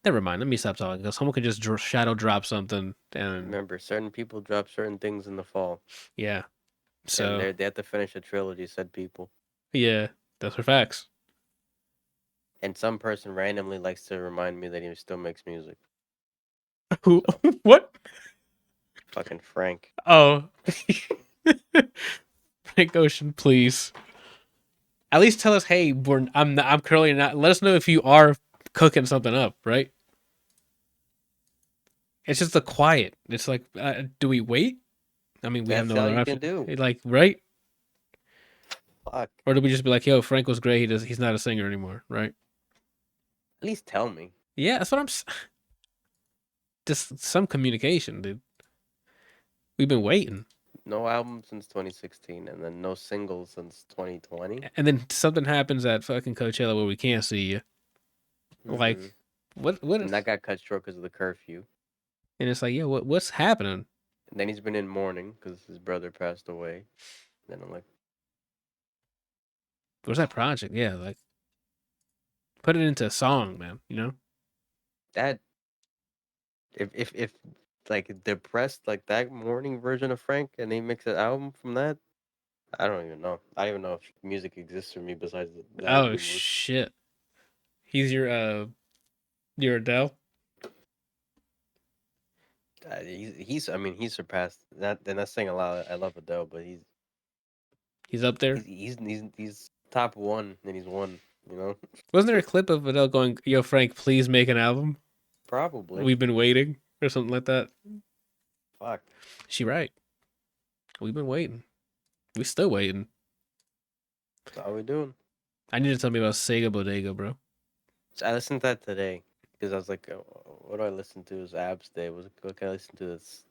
Never mind. Let me stop talking because someone could just shadow drop something and Remember, certain people drop certain things in the fall, yeah. and So they have to finish a trilogy. Said people, yeah, those are facts. and some person randomly likes to remind me that he still makes music. Who? So What? fucking Frank. Oh, Frank Ocean, please. At least tell us, hey, I'm currently not. Let us know if you are cooking something up, right? It's just the quiet. It's like, do we wait? I mean, we have That's no all other you option. can do. Like, right? Fuck. Or do we just be like, yo, Frank was great. He's not a singer anymore, right? At least tell me. Yeah, that's what just some communication, dude. We've been waiting. No album since 2016, and then no singles since 2020. And then something happens at fucking Coachella where we can't see you. Like, what And is, that got cut short because of the curfew. and it's like, yo, what's happening? And then he's been in mourning because his brother passed away. Then I'm like, What's that project? Yeah, like, put it into a song, man, you know? that. If like depressed like that morning version of Frank, and he makes an album from that, I don't even know. I don't even know if music exists for me besides the Oh, happy mood. shit. He's your Adele? He's I mean he's surpassed that. And that's saying a lot. I love Adele, but He's up there? he's top one, and he's one. You know, Wasn't there a clip of Adele going, yo, Frank, please make an album? probably. We've been waiting, or something like that. Fuck. She right. We've been waiting. We still waiting. That's all we doing. I need to tell me about Sega Bodega, bro. So I listened to that today because I was like, what do I listen to? Is Abs Day? What can I listen to? This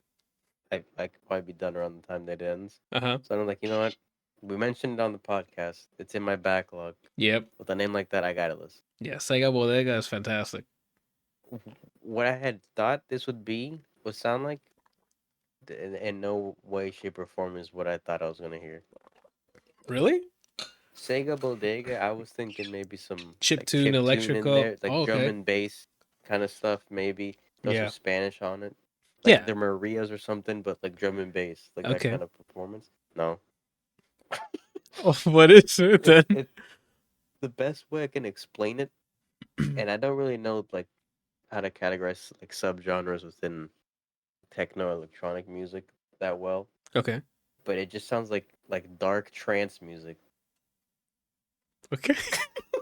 I could probably be done around the time that ends. Uh-huh. So I'm like, you know what? We mentioned it on the podcast. It's in my backlog. Yep. With a name like that, I gotta listen. Yeah, Sega Bodega is fantastic. What I had thought this would sound like, in no way, shape, or form is what I thought I was gonna hear. Really? Sega Bodega, I was thinking maybe some like Chiptune, chip tune in electrical. there, like Oh, drum okay. and bass kind of stuff. Maybe throw some Yeah. Spanish on it. like Yeah. the Marias or something, but like drum and bass, like that Okay. kind of performance. No, Oh, what is it then? it's the best way I can explain it, and I don't really know like how to categorize like subgenres within techno electronic music that well, Okay. but it just sounds like dark trance music. Okay.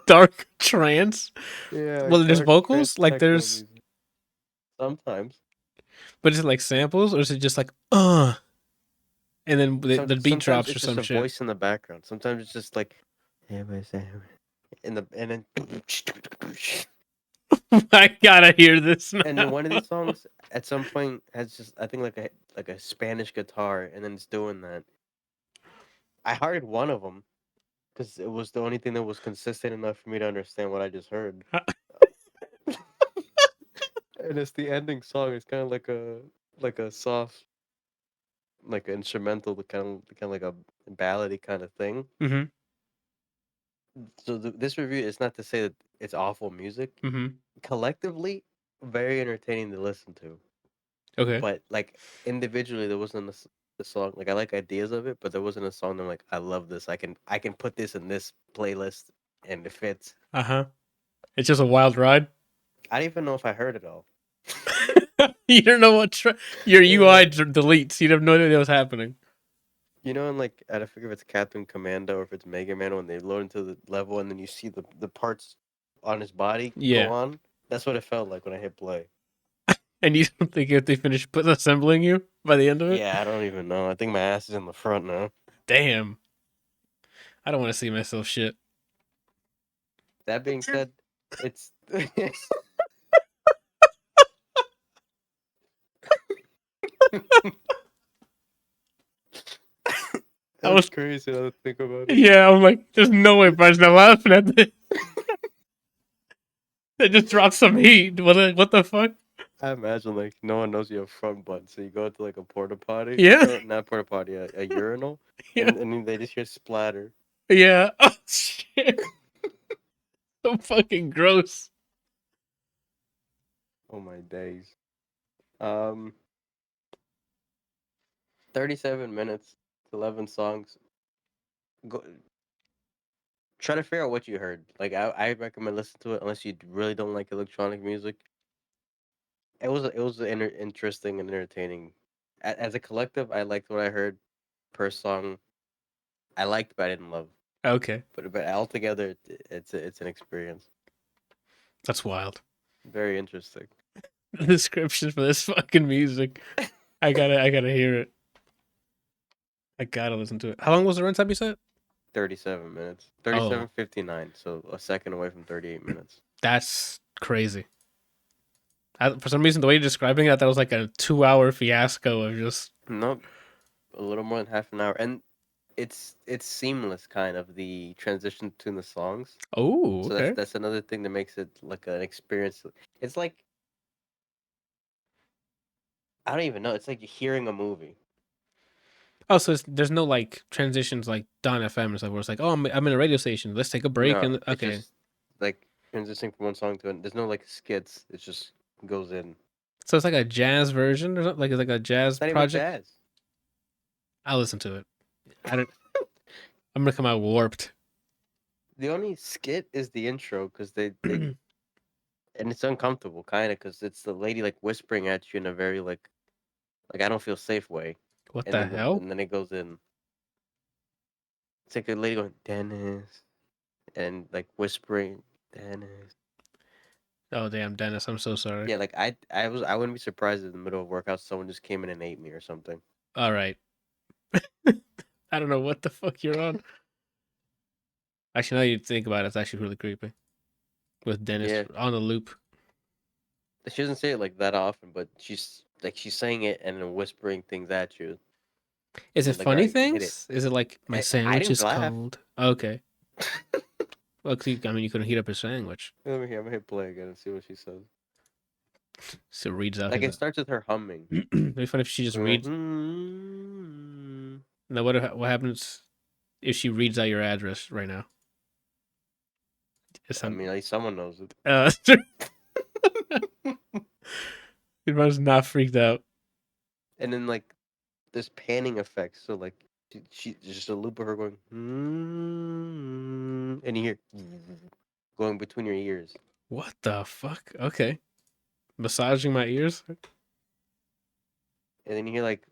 Dark trance. Yeah, Well, like there's dark trance vocals. Like techno there's, music. Sometimes, but is it like samples or is it just like and then the beat sometimes drops or it's just some a shit? voice in the background. Sometimes it's just like, and then I gotta hear this and then now. one of these songs at some point has just I think like a Spanish guitar, and then it's doing that. I heard one of them because it was the only thing that was consistent enough for me to understand what I just heard. And it's the ending song. It's kind of like a soft, like an instrumental, kind of like a ballady kind of thing. Mm-hmm. So this review is not to say that it's awful music. Mm-hmm. Collectively, very entertaining to listen to. Okay. But like individually, there wasn't a song like I like ideas of it, but there wasn't a song that I'm like I love this. I can put this in this playlist and it fits. Uh-huh. It's just a wild ride. I don't even know if I heard it all. You don't know what your Yeah. UI deletes. You have no idea what's happening. You know, and like I don't forget if it's Captain Commando or if it's Mega Man when they load into the level and then you see the parts on his body go Yeah. on. That's what it felt like when I hit play. And you don't think if they finish assembling you by the end of it? Yeah, I don't even know. I think my ass is in the front now. Damn. I don't want to see myself shit. That being said, it's I was, that's crazy now to think about it. yeah, I'm like, there's no way Brian's not laughing at this. They just dropped some heat. What the fuck? I imagine like no one knows you have front butt, so you go to like a porta potty, Yeah. or not porta potty, a urinal, Yeah. and then they just hear splatter. Yeah. Oh, shit. So fucking gross. Oh my days. Um, 37 minutes, 11 songs. Go try to figure out what you heard. Like I recommend listening to it unless you really don't like electronic music. It was interesting and entertaining. As a collective, I liked what I heard per song. I liked, but I didn't love. Okay. But altogether, it's an experience. That's wild. Very interesting. The description for this fucking music. I gotta hear it. I gotta listen to it. How long was the runtime you said? 37 minutes. Oh, 37:59. So a second away from 38 minutes. that's crazy. For some reason, the way you're describing it, that was like a 2 hour fiasco of just. Nope. A little more than half an hour, and it's seamless, kind of the transition between the songs. Oh, So okay. that's another thing that makes it like an experience. It's like I don't even know. It's like hearing a movie. Oh, so there's no like transitions like Don FM or stuff where it's like, oh, I'm in a radio station. Let's take a break. No, And it's okay, just like transitioning from one song to another. There's no like skits. It just goes in. so it's like a jazz version or something. Like it's like a jazz It's not even project. jazz. I'll listen to it. I don't. I'm gonna come out warped. The only skit is the intro because they and it's uncomfortable, kind of, because it's the lady like whispering at you in a very like I don't feel safe way, What the hell? and then it goes in. It's like a lady going Dennis, and like whispering Dennis. Oh damn, Dennis, I'm so sorry. Yeah, like I wouldn't be surprised in the middle of workout someone just came in and ate me or something. All right. I don't know what the fuck you're on. Actually, now you think about it, it's actually really creepy. With Dennis Yeah, on the loop. she doesn't say it like that often, but she's saying it and then whispering things at you. Is it And the guy funny hit it. things? Is it like my I sandwich didn't is laugh. cold? Okay. Well, 'cause I mean, you couldn't heat up his sandwich. Let me hear. I'm gonna hit play again and see what she says. So reads out Like his. it starts with her humming. It'd be fun if she just Going like, reads. Now, what happens if she reads out your address right now? I mean, at least someone knows it. Everyone's not freaked out. and then like there's panning effects. So like she just a loop of her going, and you hear going between your ears, What the fuck? Okay. Massaging my ears? and then you hear like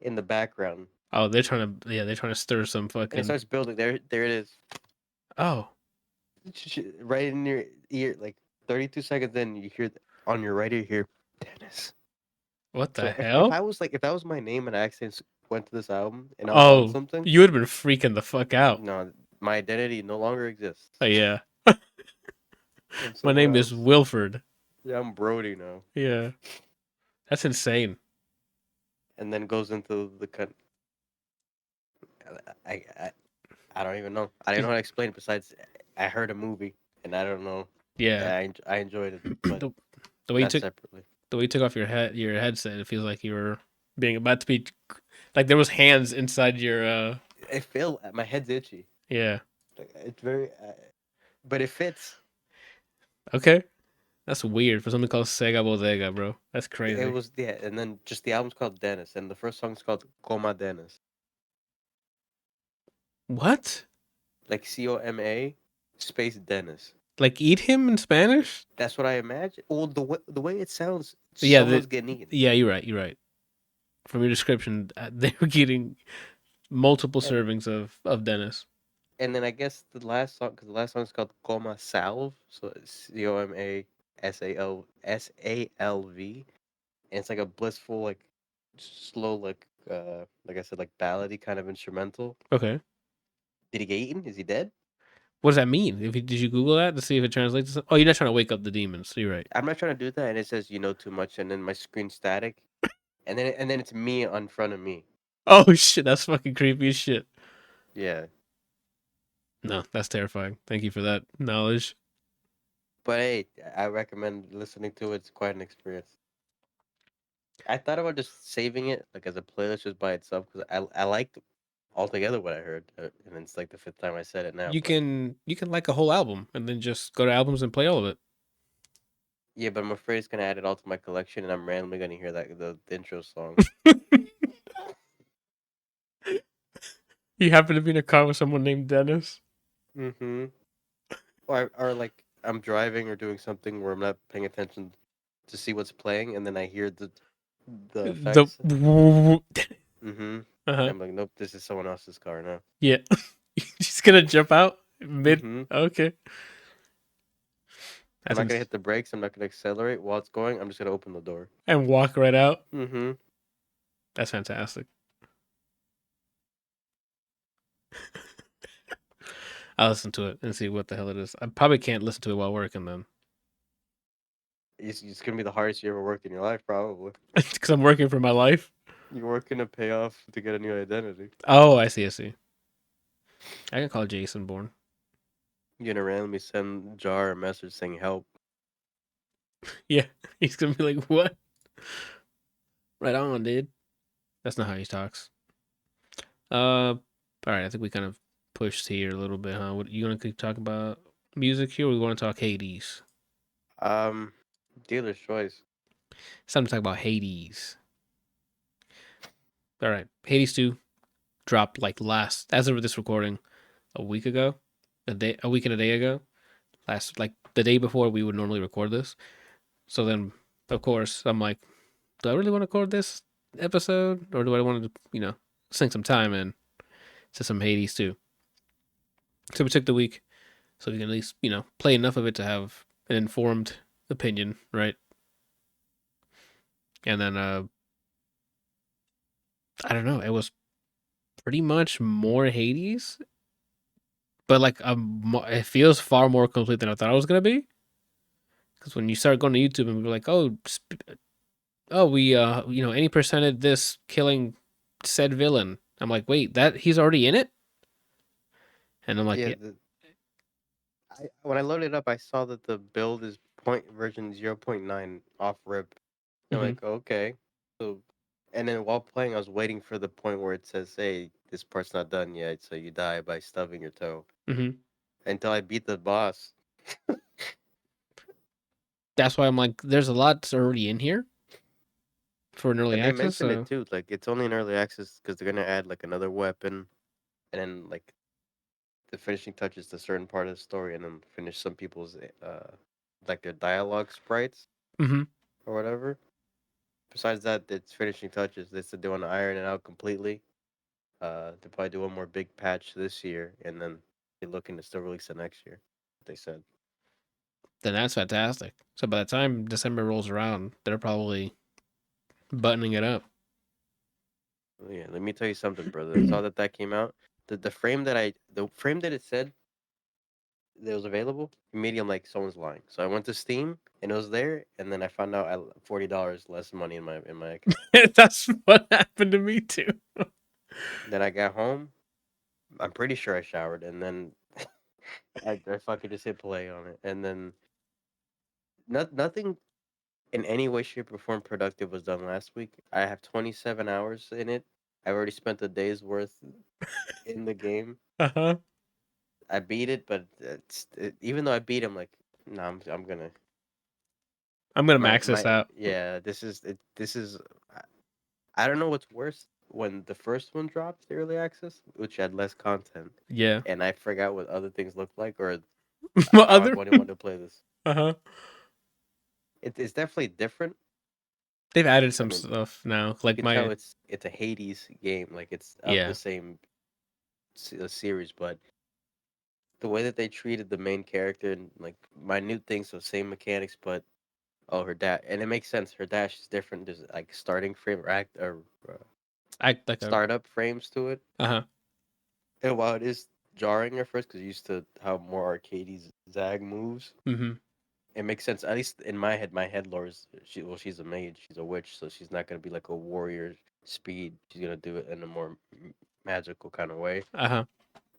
in the background, Oh, they're trying to stir some and it fucking. starts building. There it is, Oh, right in your ear. Like 32 seconds in, you hear on your right ear, you hear Dennis. what So the if hell? I was like if that was my name and I accidentally went to this album and I was on Oh, something, you would have been freaking the fuck out. no, my identity no longer Oh exists. yeah. I'm My someone name is else. Wilford. Yeah, I'm Brody now. Yeah. That's insane. And then goes into the I, I I don't even know. I don't know how to explain it. Besides, I heard a movie and I don't know. Yeah. I enjoyed it, but the, the way you not took separately. the way you took off your headset, it feels like you were being about to be like there was hands inside your I feel my head's itchy. yeah. Like, it's very, but it fits. Okay. That's weird for something called Sega Bodega, bro. That's It crazy. was yeah, and then just the album's called Dennis, and the first song's called Coma Dennis, What? like Coma space Dennis. Like eat him in Spanish? That's what I imagine. Well, the way it sounds, Yeah, someone's getting eaten. yeah, you're right. You're right. From your description, they were getting multiple And, servings of Dennis. and then I guess the last song, because the last song's called Coma Salve, so it's Comasalv, and it's like a blissful, like slow, like I said, like ballady kind of instrumental. Okay. Did he get eaten? Is he dead? What does that mean? Did you Google that to see if it translates? Oh, you're not trying to wake up the demons. So you're right. I'm not trying to do that, and it says you know too much, and then my screen static, and then it's me on front of me. Oh shit, that's fucking creepy as shit. Yeah, No, that's terrifying. Thank you for that knowledge. but hey, I recommend listening to it. It's quite an experience. I thought about just saving it like as a playlist just by itself because I liked altogether what I heard, and it's like the fifth time I said it now. But You can like a whole album and then just go to albums and play all of it. yeah, but I'm afraid it's gonna add it all to my collection, and I'm randomly gonna hear that the intro song. You happen to be in a car with someone named Dennis. Mm-hmm. Or like I'm driving or doing something where I'm not paying attention to see what's playing, and then I hear the The effects. Mm-hmm. uh-huh. I'm like, nope, this is someone else's car now. Yeah. She's gonna jump out mid. Mm-hmm. Okay. I'm That's not gonna hit the brakes. I'm not gonna accelerate while it's going. I'm just gonna open the door. and walk right out. Mm-hmm. That's fantastic. I'll listen to it and see what the hell it is. I probably can't listen to it while working then. It's gonna be the hardest you ever worked in your life, probably. Because I'm working for my life. You're working a payoff to get a new identity. Oh, I see. I see. I can call Jason Bourne. You're gonna randomly send Jar a message saying help. Yeah. He's going to be like, what? Right on, dude. That's not how he talks. All right. I think we kind of pushed here a little bit, huh? What you going to talk about music here? Or we want to talk Hades? Um, Dealer's choice. It's time to talk about Hades. All right. Hades 2 dropped like as of this recording, a week ago, a week and a day ago. Like the day before we would normally record this. So then, of course, I'm like, do I really want to record this episode, or do I want to, sink some time in to some Hades too? So we took the week, so we can at least, play enough of it to have an informed opinion, right? And then, I don't know, it was pretty much more Hades, but like it feels far more complete than I thought it was gonna be. Because when you start going to YouTube and we're like, we any percented this killing said villain. I'm like, wait, that he's already in it? And I'm like, Yeah. yeah. When I loaded it up, I saw that the build is version 0.9 off rip. I'm Mm-hmm. like, okay. So, and then while playing, I was waiting for the point where it says, "Hey, this part's not done yet, so you die by stubbing your toe." Mm-hmm. Until I beat the boss. That's why I'm like, there's a lot that's already in here. for an early And they access. mentioned it So too. Like it's only in early access because they're gonna add like another weapon, and then like the finishing touches to certain part of the story, and then finish some people's like their dialogue sprites hmm or whatever. Besides that, it's finishing touches. They said they want to iron it out completely. They'll probably do one more big patch this year, and then they're looking to still release it next year. They said. then that's fantastic. So by the time December rolls around, they're probably buttoning it up. Oh, yeah, let me tell you something, brother. I saw that came out. The frame that it said that was available, immediately I'm like someone's lying. So I went to Steam and it was there, and then I found out I $40 less money in my account. That's what happened to me too. Then I got home. I'm pretty sure I showered, and then I fucking just hit play on it, and then nothing in any way, shape, or form productive was done last week. I have 27 hours in it. I've already spent a day's worth in the game. Uh huh. I beat it, but even though I beat him, like, no, I'm gonna I'm gonna my max this out. yeah. This is it. This is I don't know what's worse when the first one dropped the early access, which had less content, Yeah. and I forgot what other things looked like, or What I other? only wanted to play this. Uh huh. It's definitely different. They've added I some mean, stuff now. you Like can tell my it's a Hades game, like it's of the yeah. same series, but the way that they treated the main character and like minute things, so same mechanics, but oh, her dash, and it makes sense. Her dash is different. There's like starting frame or act or I like a startup frames to it, uh-huh. and while it is jarring at first because you used to how more arcadey zag moves, Mm-hmm. it makes sense. At least in my head, lore is she's a mage, she's a witch, so she's not gonna be like a warrior speed. She's gonna do it in a more magical kind of way. Uh-huh.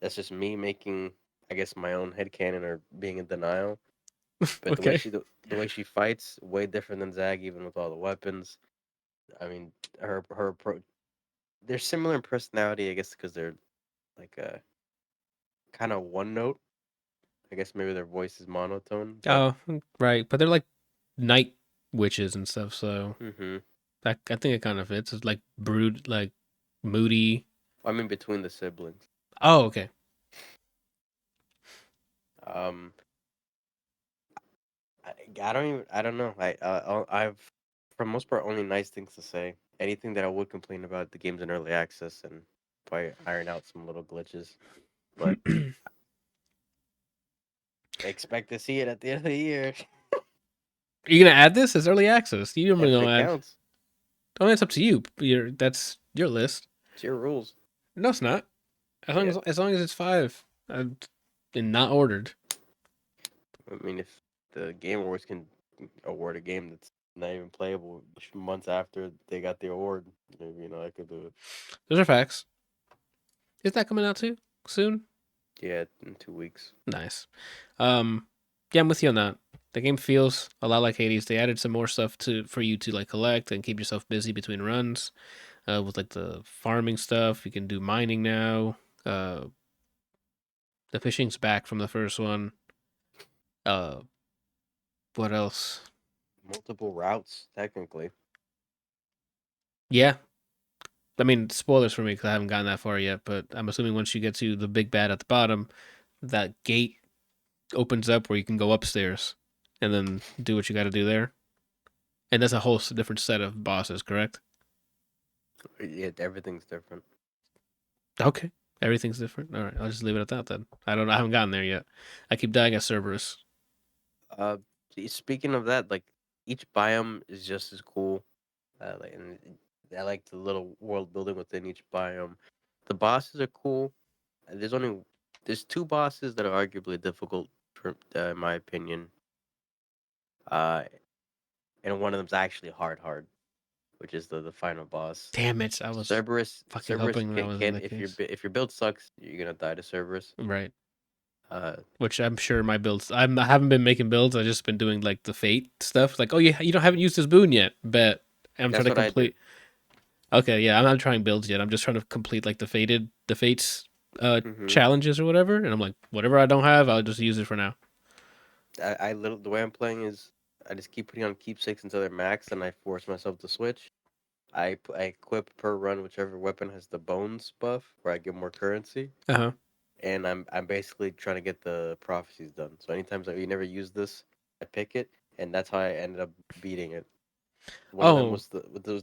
That's just me making, I guess, my own headcanon or being in denial. But Okay. the way she fights, way different than Zag, even with all the weapons. I mean, her approach. They're similar in personality, I guess, because they're like a kind of one note. I guess maybe their voice is monotone, but Oh, right. But they're like night witches and stuff, so hmm I think it kind of fits. It's like brood, like moody. I mean between the siblings. Oh, okay. Um, I don't know. I've for the most part only nice things to say. Anything that I would complain about, the game's in early access and probably iron out some little glitches, but expect to see it at the end of the year. You gonna add this as early access? You normally If don't it add. counts, Oh, it's up to you. That's your list. it's your rules. No, it's not. Yeah, As long as it's 5 and not ordered. I mean, if the Game Awards can award a game that's not even playable months after they got the award, you know, I could do it. Those are facts. Is that coming out too soon? Yeah, in 2 weeks. Nice. Yeah, I'm with you on that. The game feels a lot like Hades. They added some more stuff for you to like collect and keep yourself busy between runs. With like the farming stuff, you can do mining now. Uh, the fishing's back from the first one. Uh, what else? Multiple routes, technically. Yeah, I mean spoilers for me because I haven't gotten that far yet. But I'm assuming once you get to the big bad at the bottom, that gate opens up where you can go upstairs and then do what you got to do there. And that's a whole different set of bosses, correct? Yeah, everything's different. Okay. Everything's different. All right, I'll just leave it at that then. I don't. I haven't gotten there yet. I keep dying at Cerberus. Uh, speaking of that, like each biome is just as cool. And I like the little world building within each biome. The bosses are cool. There's two bosses that are arguably difficult, for, in my opinion. Uh, and one of them's actually hard, which is the final boss. Damn it! I was fucking Cerberus hoping that wasn't can the case. if your build sucks, you're gonna die to Cerberus. Right. Uh, Which I'm sure my builds. I haven't been making builds. I've just been doing like the fate stuff. Like, oh yeah, you don't haven't used this boon yet. Bet. And I'm trying that's to what I do. complete. Okay, yeah, I'm not trying builds yet. I'm just trying to complete like the fates hmm challenges or whatever. And I'm like, whatever I don't have, I'll just use it for now. I little the way I'm playing is I just keep putting on keepsakes until they're max, and I force myself to switch. I equip per run whichever weapon has the bones buff, where I get more currency, Uh-huh. and I'm basically trying to get the prophecies done. So anytime that we never use this, I pick it, and that's how I ended up beating it. One of them Oh, was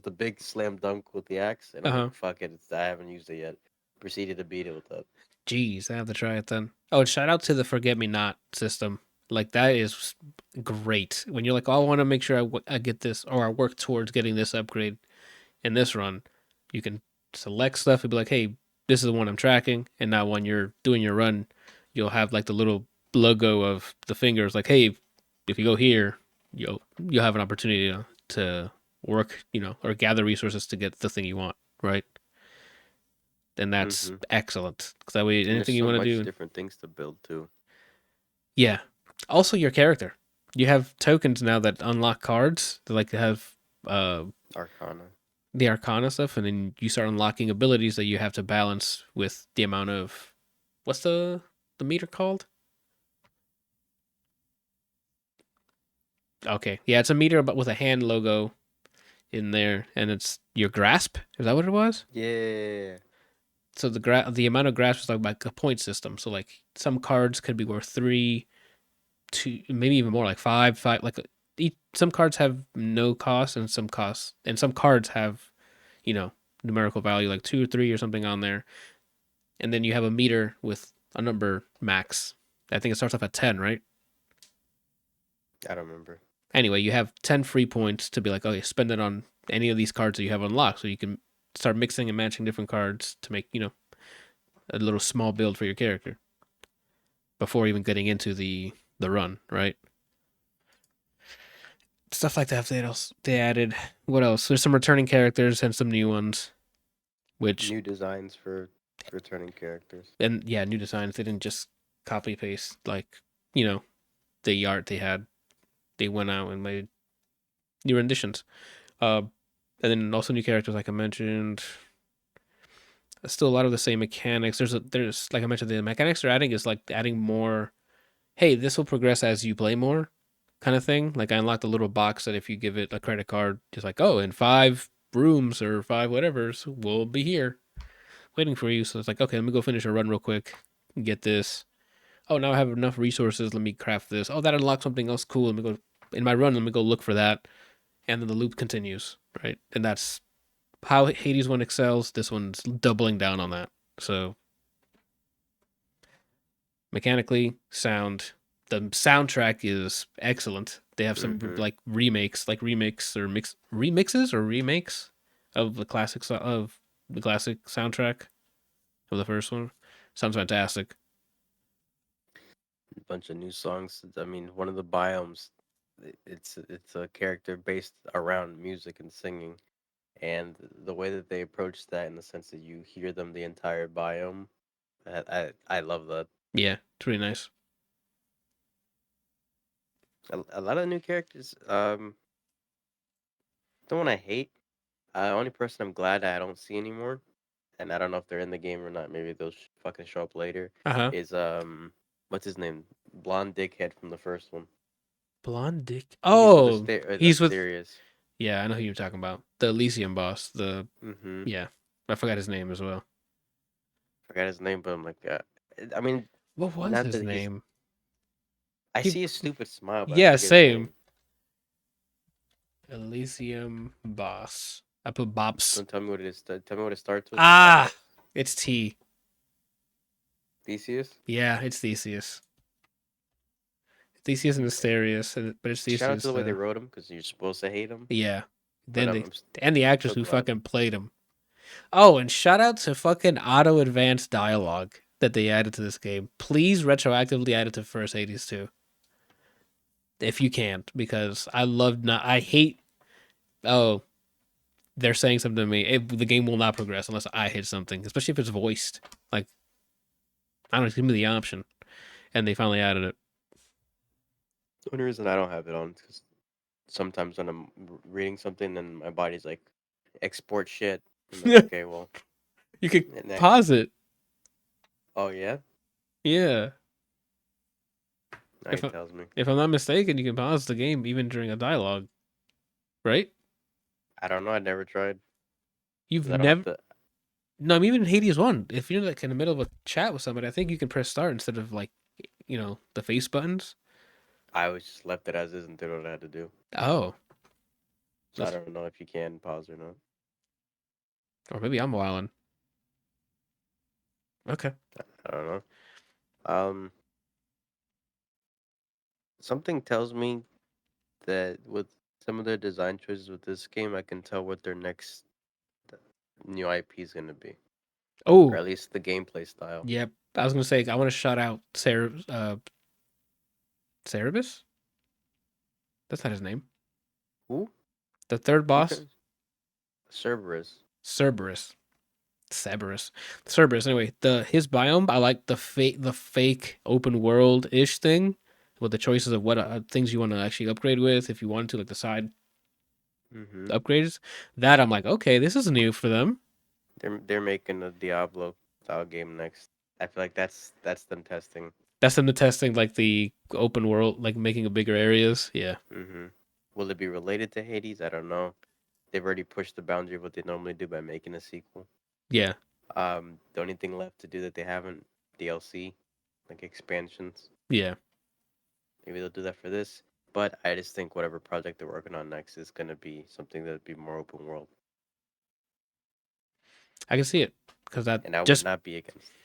the big slam dunk with the axe, and I'm uh-huh. like, fuck it, I haven't used it yet. Proceeded to beat it with that. Jeez, I have to try it then. Oh, and shout out to the Forget Me Not system. Like that is great. When you're like, oh, I want to make sure I get this or I work towards getting this upgrade in this run, you can select stuff and be like, hey, this is the one I'm tracking. And now when you're doing your run, you'll have like the little logo of the fingers, like, hey, if you go here, you'll have an opportunity to work, or gather resources to get the thing you want, right? And that's Mm-hmm. excellent. Because that way, And there's anything you so want to much do, different things to build too. yeah. Also, your character. You have tokens now that unlock cards that like have uh Arcana. the Arcana stuff, and then you start unlocking abilities that you have to balance with the amount of what's the meter called? Okay, yeah, it's a meter but with a hand logo in there, and it's your grasp. Is that what it was? Yeah. So the amount of grasp is like a point system. So like some cards could be worth 3, 2, maybe even more, like 5. Like some cards have no cost, and some cards have numerical value like 2 or 3 or something on there. And then you have a meter with a number max. I think it starts off at 10, right? I don't remember. Anyway, you have 10 free points to be like, okay, spend it on any of these cards that you have unlocked. So you can start mixing and matching different cards to make, a little small build for your character before even getting into the run, right? Stuff like that they added. What else? There's some returning characters and some new ones, which New designs for returning characters. and yeah, new designs. They didn't just copy paste like you know the art they had. They went out and made new renditions. Uh, and then also new characters, like I mentioned. Still a lot of the same mechanics. There's like I mentioned, the mechanics they're adding is like adding more. Hey, this will progress as you play more, kind of thing. Like I unlocked a little box that if you give it a credit card, just like in 5 rooms or 5 whatevers, we'll be here waiting for you. So it's like okay, let me go finish a run real quick, get this. Oh, now I have enough resources. Let me craft this. Oh, that unlocks something else cool. Let me go in my run. Let me go look for that, and then the loop continues, right? And that's how Hades one excels. This one's doubling down on that. So mechanically, the soundtrack is excellent. They have some Mm-hmm. like remakes, like remixes or remakes of the of the classic soundtrack of the first one. Sounds fantastic. A bunch of new songs. I mean, one of the biomes, it's a character based around music and singing, and the way that they approach that in the sense that you hear them the entire biome, I love that. Yeah, it's really nice. A lot of new characters. The one I hate. Only person I'm glad I don't see anymore, and I don't know if they're in the game or not. Maybe they'll fucking show up later. Uh huh. Is what's his name? Blonde dickhead from the first one. Blonde Dick. He's with Oh, he's with. Asterius. Yeah, I know who you're talking about. The Elysium boss. Mm-hmm. Yeah, I forgot his name as well. Forgot his name, but I'm like, I mean, What was not his that he's. name? I He. see his stupid smile, but I Yeah, forget his same. name. Elysium boss. I put Bops. Don't tell me what it is. Tell me what it starts with. Ah, it's T. Theseus. Yeah, it's Theseus. Theseus and Asterius, but it's Shout out to Theseus. the way they wrote him because you're supposed to hate him, Yeah. but Then they I'm and the actors so who glad. fucking played him. Oh, and shout out to fucking auto advanced dialogue that they added to this game. Please retroactively add it to First Hades too, if you can't, because I love not. I hate. Oh, they're saying something to me. The game will not progress unless I hit something, especially if it's voiced. Like I don't know, give me the option, and they finally added it. The only reason I don't have it on is because sometimes when I'm reading something and my body's like, export shit. I'm like, okay, well, You could next. pause it. Oh yeah, Yeah. now he If tells me. if I'm not mistaken, you can pause the game even during a dialogue, right? I don't know. I never tried. You've 'Cause I don't have never. to. No, I mean, even Hades 1. If you're like in the middle of a chat with somebody, I think you can press start instead of like, the face buttons. I always just left it as is and did what I had to do. Oh, So I that's, don't know if you can pause or not. or maybe I'm wilding. Okay. I don't know. Um, Something tells me that with some of their design choices with this game, I can tell what their next new IP is gonna be, or Oh, at least the gameplay style. yep. I was gonna say I want to shout out Cerebus. That's not his name. Who? The third You boss, can Cerberus. Cerberus. Cerberus. Anyway, his biome, I like the fake open world ish thing with the choices of what things you want to actually upgrade with if you want to, like the side Mm-hmm. upgrades. That I'm like, okay, this is new for them. They're making a Diablo style game next. I feel like that's them testing. That's them testing like the open world, like making a bigger areas. Yeah, Mm-hmm. Will it be related to Hades? I don't know. They've already pushed the boundary of what they normally do by making a sequel. yeah. The only thing left to do that they haven't DLC, like expansions. Yeah, Maybe they'll do that for this. But I just think whatever project they're working on next is gonna be something that'd be more open world, I can see it because that and I would just not be against it.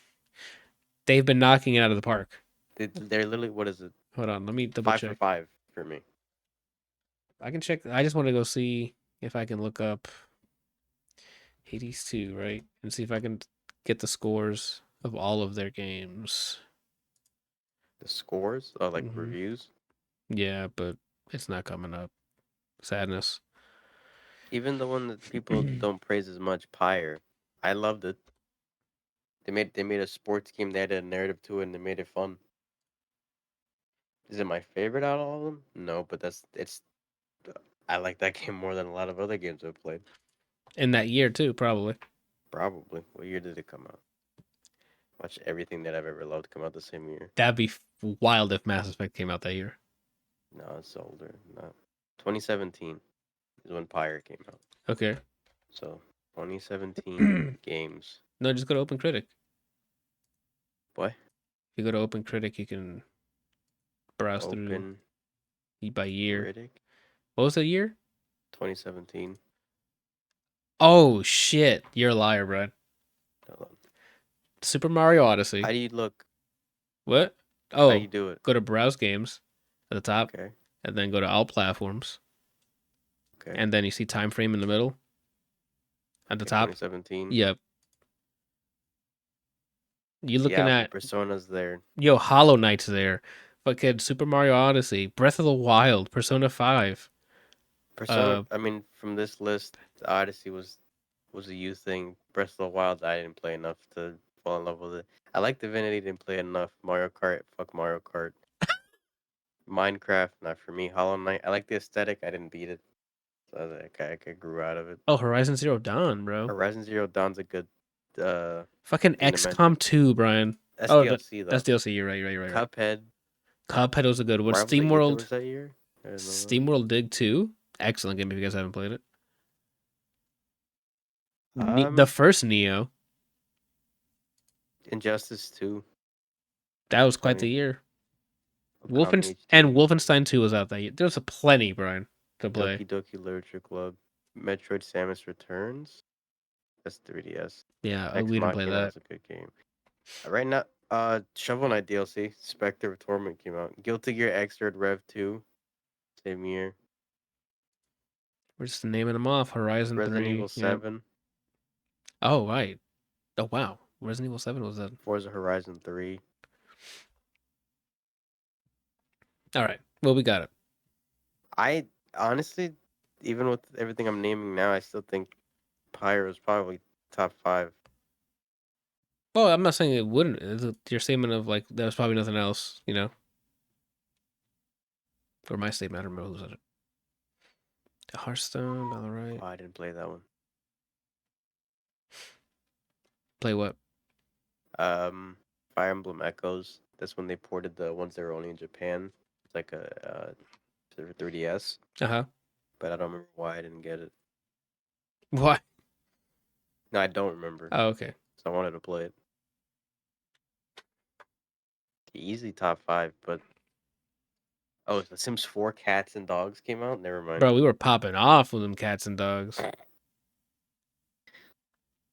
they've been knocking it out of the park. They're literally what is it? Hold on, let me double 5 for check. 5 for me. I can check. I just want to go see if I can look up Hades 2, right, and see if I can get the scores of all of their games. The scores, like Hmm. reviews. Yeah, but it's not coming up. Sadness. Even the one that people don't praise as much, Pyre. I loved it. They made a sports game. They added a narrative to it, and they made it fun. Is it my favorite out of all of them? No, but it's. I like that game more than a lot of other games I've played. In that year too, probably. Probably. What year did it come out? Watch everything that I've ever loved come out the same year. That'd be wild if Mass Effect came out that year. No, it's older. No, 2017 is when Pyre came out. Okay. So 2017 games. No, just go to Open Critic. What? If you go to Open Critic, you can browse through Open by year. Critic. What was the year? 2017. Oh shit! You're a liar, Brad. Hold on. Super Mario Odyssey. How do you look? What? How do Oh, you do it? go to Browse Games at the top, Okay. and then go to All Platforms, Okay. and then you see Time Frame in the middle at the Okay, top. 2017. Yep. You looking Yeah, at Persona's there. Hollow Knight's there, fucking Super Mario Odyssey, Breath of the Wild, Persona 5. Persona. I mean, from this list, Odyssey was a youth thing. Breath of the Wild, I didn't play enough to fall in love with it. I like Divinity, didn't play enough. Mario Kart, fuck Mario Kart. Minecraft, not for me. Hollow Knight, I like the aesthetic. I didn't beat it, so I grew out of it. Oh, Horizon Zero Dawn, bro. Horizon Zero Dawn's a good Fucking thing to mention. XCOM 2, Brian. That's Oh, DLC that's though. DLC. You're right. You're right. Cuphead. Cuphead was a good one. Marvel's that there was that year. I don't know. SteamWorld Dig 2. Excellent game if you guys haven't played it. The Um, first Neo. Injustice 2. That was quite the Funny. year. Okami And HD. Wolfenstein 2 was out that year. There's a plenty, Brian, to play. Doki Doki Literature Club. Metroid Samus Returns. That's 3DS. Yeah, Ex we didn't play Machina that. is a good game. Right now, Shovel Knight DLC. Spectre of Torment came out. Guilty Gear Xrd Rev 2. Same year. We're just naming them off. Horizon Resident 3. Evil Yep. 7. Oh, right. Oh, wow. Resident Evil 7 was that. Forza Horizon 3. All right. Well, we got it. I honestly, even with everything I'm naming now, I still think Pyre is probably top 5. Well, I'm not saying it wouldn't. It's your statement of, like, there was probably nothing else, Or my statement. I don't remember who said it. Hearthstone. All right. Oh, I didn't play that one. Play what? Fire Emblem Echoes. That's when they ported the ones that were only in Japan. It's like a 3DS, Uh huh. but I don't remember why I didn't get it. Why? No, I don't remember. Oh, okay. So I wanted to play it. Easy top 5, but The Sims 4 Cats and Dogs came out. Never mind. Bro, we were popping off with them cats and dogs.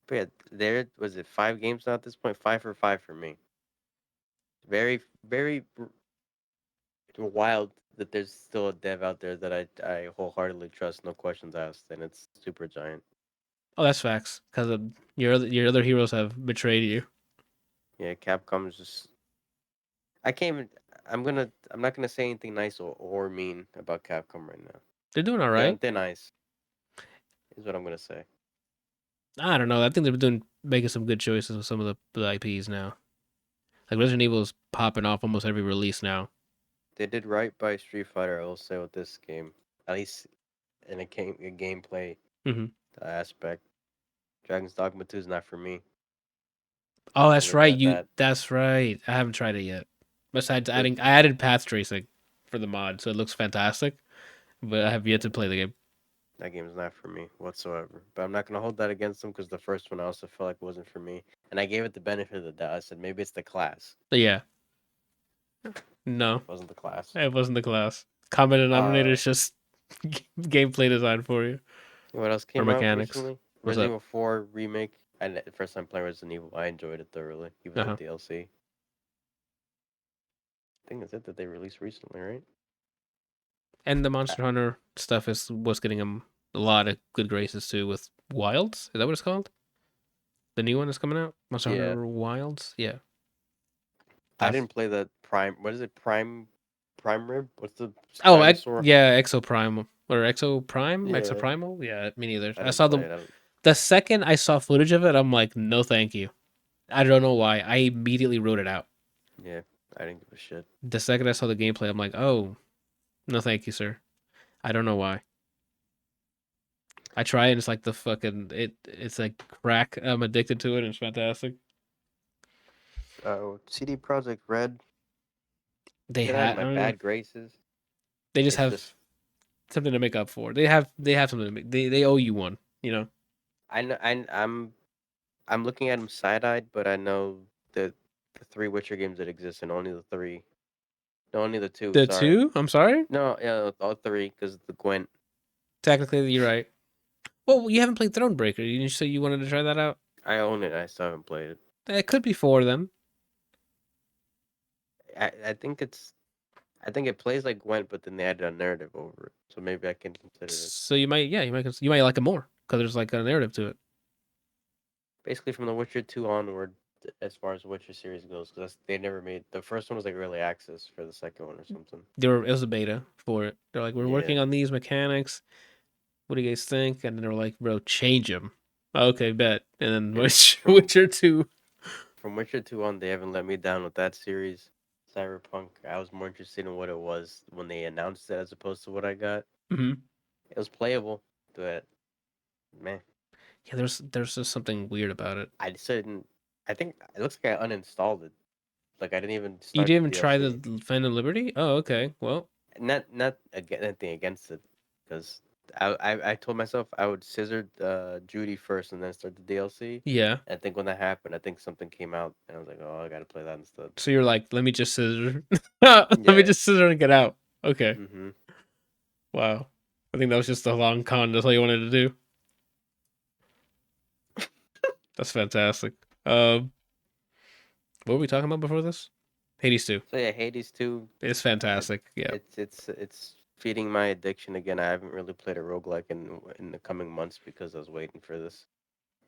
But yeah, there was it 5 games now at this point. 5 for 5 for me. Very, very wild that there's still a dev out there that I wholeheartedly trust, no questions asked, and it's Super Giant. Oh, that's facts. Because your other heroes have betrayed you. Yeah, Capcom's just. I can't even. I'm not gonna say anything nice or mean about Capcom right now. They're doing all They're right. on thin ice. Is what I'm gonna say. I don't know. I think they're making some good choices with some of the IPs now. Like Resident Evil is popping off almost every release now. They did right by Street Fighter, I will say, with this game. At least in a gameplay Mm-hmm. aspect. Dragon's Dogma 2 is not for me. Oh, that's Leave it right. at that. That's right. I haven't tried it yet. Besides But I added path tracing for the mod, so it looks fantastic. But I have yet to play the game. that game is not for me whatsoever. But I'm not gonna hold that against them because the first one I also felt like it wasn't for me, and I gave it the benefit of the doubt. I said maybe it's the class. But yeah. No, It wasn't the class. it wasn't the class. Common denominator Uh, is just gameplay design for you what else or came out mechanics. recently? What's Resident up? Evil 4 remake. The first time playing Resident Evil, I enjoyed it thoroughly, even the Uh-huh. DLC. I think that's it that they released recently, right? And the Uh, Monster Hunter stuff is what's getting him a lot of good graces too with Wilds. Is that what it's called? The new one is coming out? Monster yeah, Hunter Wilds? Yeah. I That's didn't play the Prime. What is it? Prime Rib? What's the Oh, dinosaur? yeah, Exo Prime or Exo Prime, Exo Yeah, Primal. Yeah, me neither. I I didn't saw play it. I don't, the second I saw footage of it, I'm like, no, thank you. I don't know why. I immediately wrote it out. yeah, I didn't give a shit. The second I saw the gameplay, I'm like, oh, no, thank you, sir. I don't know why. I try and it's like the fucking It's like crack. I'm addicted to it. And it's fantastic. CD Project Red. They Get out of had. I my don't know. bad graces. They just It's have just something to make up for. They have something to make. They owe you one. You know. I know I'm looking at them side eyed, but I know the 3 Witcher games that exist, and only the 3. No, only the 2. The Sorry. two. I'm sorry. No, yeah, all 3 because the Gwent. Technically, you're right. Well, you haven't played Thronebreaker. You say you wanted to try that out. I own it. I still haven't played it. It could be 4 of them. I think I think it plays like Gwent, but then they added a narrative over it. So maybe I can consider it. So you might, yeah, you might like it more because there's like a narrative to it. Basically, from The Witcher 2 onward, as far as the Witcher series goes, because they never made the first one was like early access for the second one or something. It was a beta for it. They're like, we're Yeah, working on these mechanics. What do you guys think? And then they're like, bro, change them. Okay, bet. And then and Witcher 2. from Witcher 2 on, they haven't let me down with that series. Cyberpunk, I was more interested in what it was when they announced it as opposed to what I got. Mm-hmm. It was playable, but man, Yeah, there's just something weird about it. I just didn't. I think it looks like I uninstalled it. Like I didn't even You start didn't the even try DLC. the Phantom Liberty? Oh, okay. Well, Not anything against it, because I told myself I would scissor Judy first and then start the DLC. yeah. And I think when that happened, I think something came out, and I was like, oh, I gotta play that instead. So you're like, let me just scissor. Let me Yeah. just scissor and get out. Okay. Mm-hmm. Wow. I think that was just a long con. That's all you wanted to do. That's fantastic. What were we talking about before this? Hades 2. So yeah, Hades 2. It's fantastic. Yeah. It's feeding my addiction again. I haven't really played a roguelike in the coming months because I was waiting for this,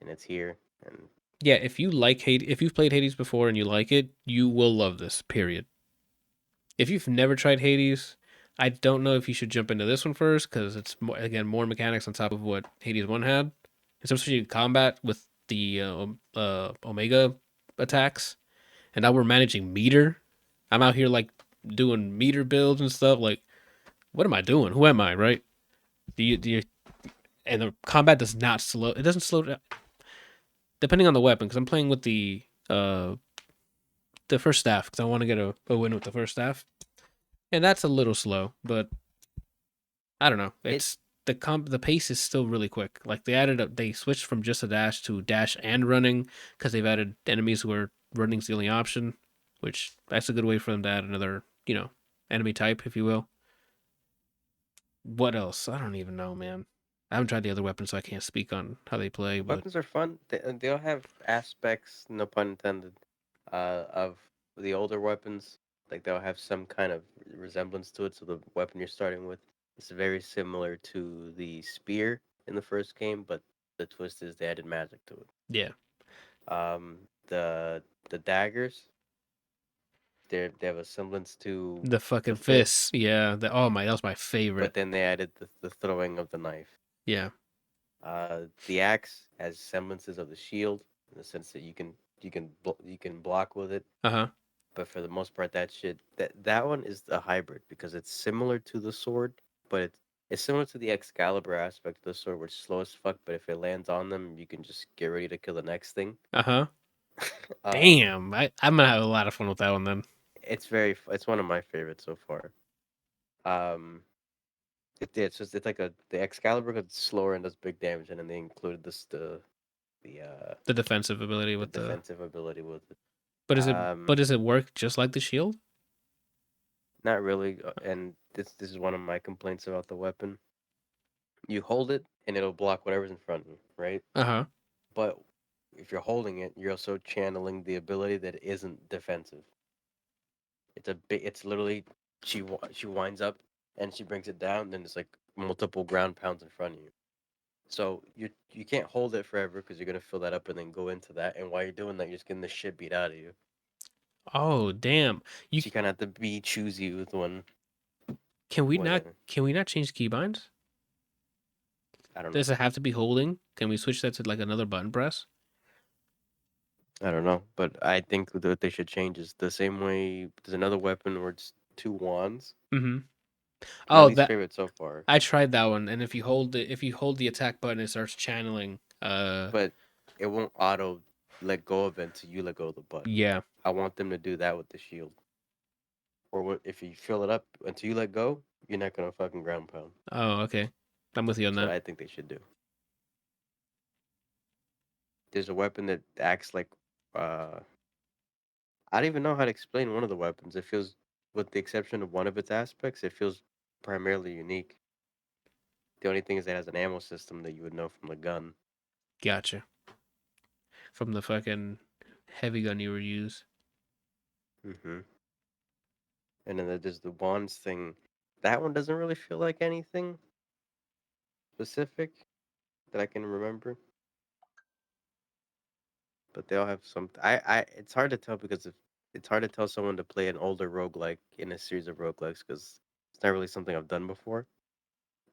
and it's here. And Yeah, if you like Hades, if you've played Hades before and you like it, you will love this, period. If you've never tried Hades, I don't know if you should jump into this one first because it's more, again, more mechanics on top of what Hades 1 had. Especially combat with the Omega attacks. And now we're managing meter. I'm out here like doing meter builds and stuff. Like, what am I doing? Who am I, right? Do you and the combat does not slow. It doesn't slow down depending on the weapon. Because I'm playing with the first staff because I want to get a win with the first staff, and that's a little slow. But I don't know. it It's the pace is still really quick. Like they switched from just a dash to dash and running because they've added enemies where running's the only option, which that's a good way for them to add another, enemy type, if you will. What else? I don't even know, man. I haven't tried the other weapons, so I can't speak on how they play. But Weapons are fun. They all have aspects, no pun intended, of the older weapons. Like they'll have some kind of resemblance to it. So the weapon you're starting with is very similar to the spear in the first game, but the twist is they added magic to it. yeah, The daggers, they have a semblance to the the fucking fist, fists. Yeah, that was my but favorite. then they added the throwing of the knife. Yeah. The axe has semblances of the shield in the sense that you can block with it, Uh huh. but for the most part, that one is the hybrid because it's similar to the sword, but it's similar to the Excalibur aspect of the sword, which is slow as fuck. But if it lands on them, you can just get ready to kill the next thing. Uh huh. um, Damn, I'm gonna have a lot of fun with that one then. it's one of my favorites so far. Um, it's like the Excalibur because it's slower and does big damage, and then they included the The defensive ability the with the. defensive ability with it. But is it? Um, But does it work just like the shield? Not really, and this is one of my complaints about the weapon. You hold it and it'll block whatever's in front of you, right? Uh huh. But if you're holding it, you're also channeling the ability that isn't defensive. It's literally she winds up and she brings it down, then it's like multiple ground pounds in front of you. So you can't hold it forever because you're gonna fill that up and then go into that. And while you're doing that, you're just getting the shit beat out of you. Oh damn! You So you kind of have to be choosy with one. can we When not can we not change keybinds? I don't know. Does it have to be holding? Can we switch that to like another button press? I don't know, but I think that they should change is the same way. There's another weapon where it's two wands. Mm-hmm. My Oh, least that favorite so far, I tried that one, and if you hold the attack button, it starts channeling. but it won't auto let go of it until you let go of the button. Yeah. I want them to do that with the shield. Or if you fill it up until you let go, you're not gonna fucking ground pound. Oh, okay. I'm with you on That's what that. I think they should do. There's a weapon that acts like uh I don't even know how to explain one of the weapons. It feels, with the exception of one of its aspects, it feels primarily unique. The only thing is it has an ammo system that you would know from the gun. Gotcha. From the fucking heavy gun you would use. Mm-hmm. And then there's the wands thing. That one doesn't really feel like anything specific that I can remember. But they all have some. It's hard to tell because it's hard to tell someone to play an older roguelike in a series of roguelikes because it's not really something I've done before.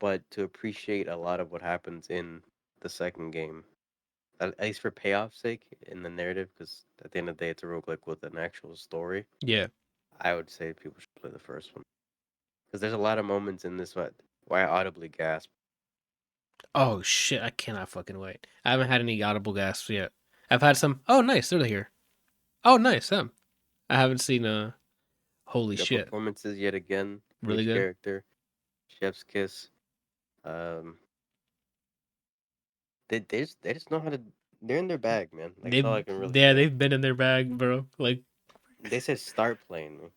But to appreciate a lot of what happens in the second game, at least for payoff's sake in the narrative, because at the end of the day, it's a roguelike with an actual story. Yeah. I would say people should play the first one because there's a lot of moments in this where I audibly gasp. Oh shit! I cannot fucking wait. I haven't had any audible gasps yet. I've had some. Oh, nice. They're here. Oh, nice. Them. I haven't seen. Holy The shit. performances yet again from Really each good. character. Chef's kiss. Um, they just know how to. They're in their bag, man. Like that's all I can really say. They've been in their bag, bro. Like, They said start playing. Man.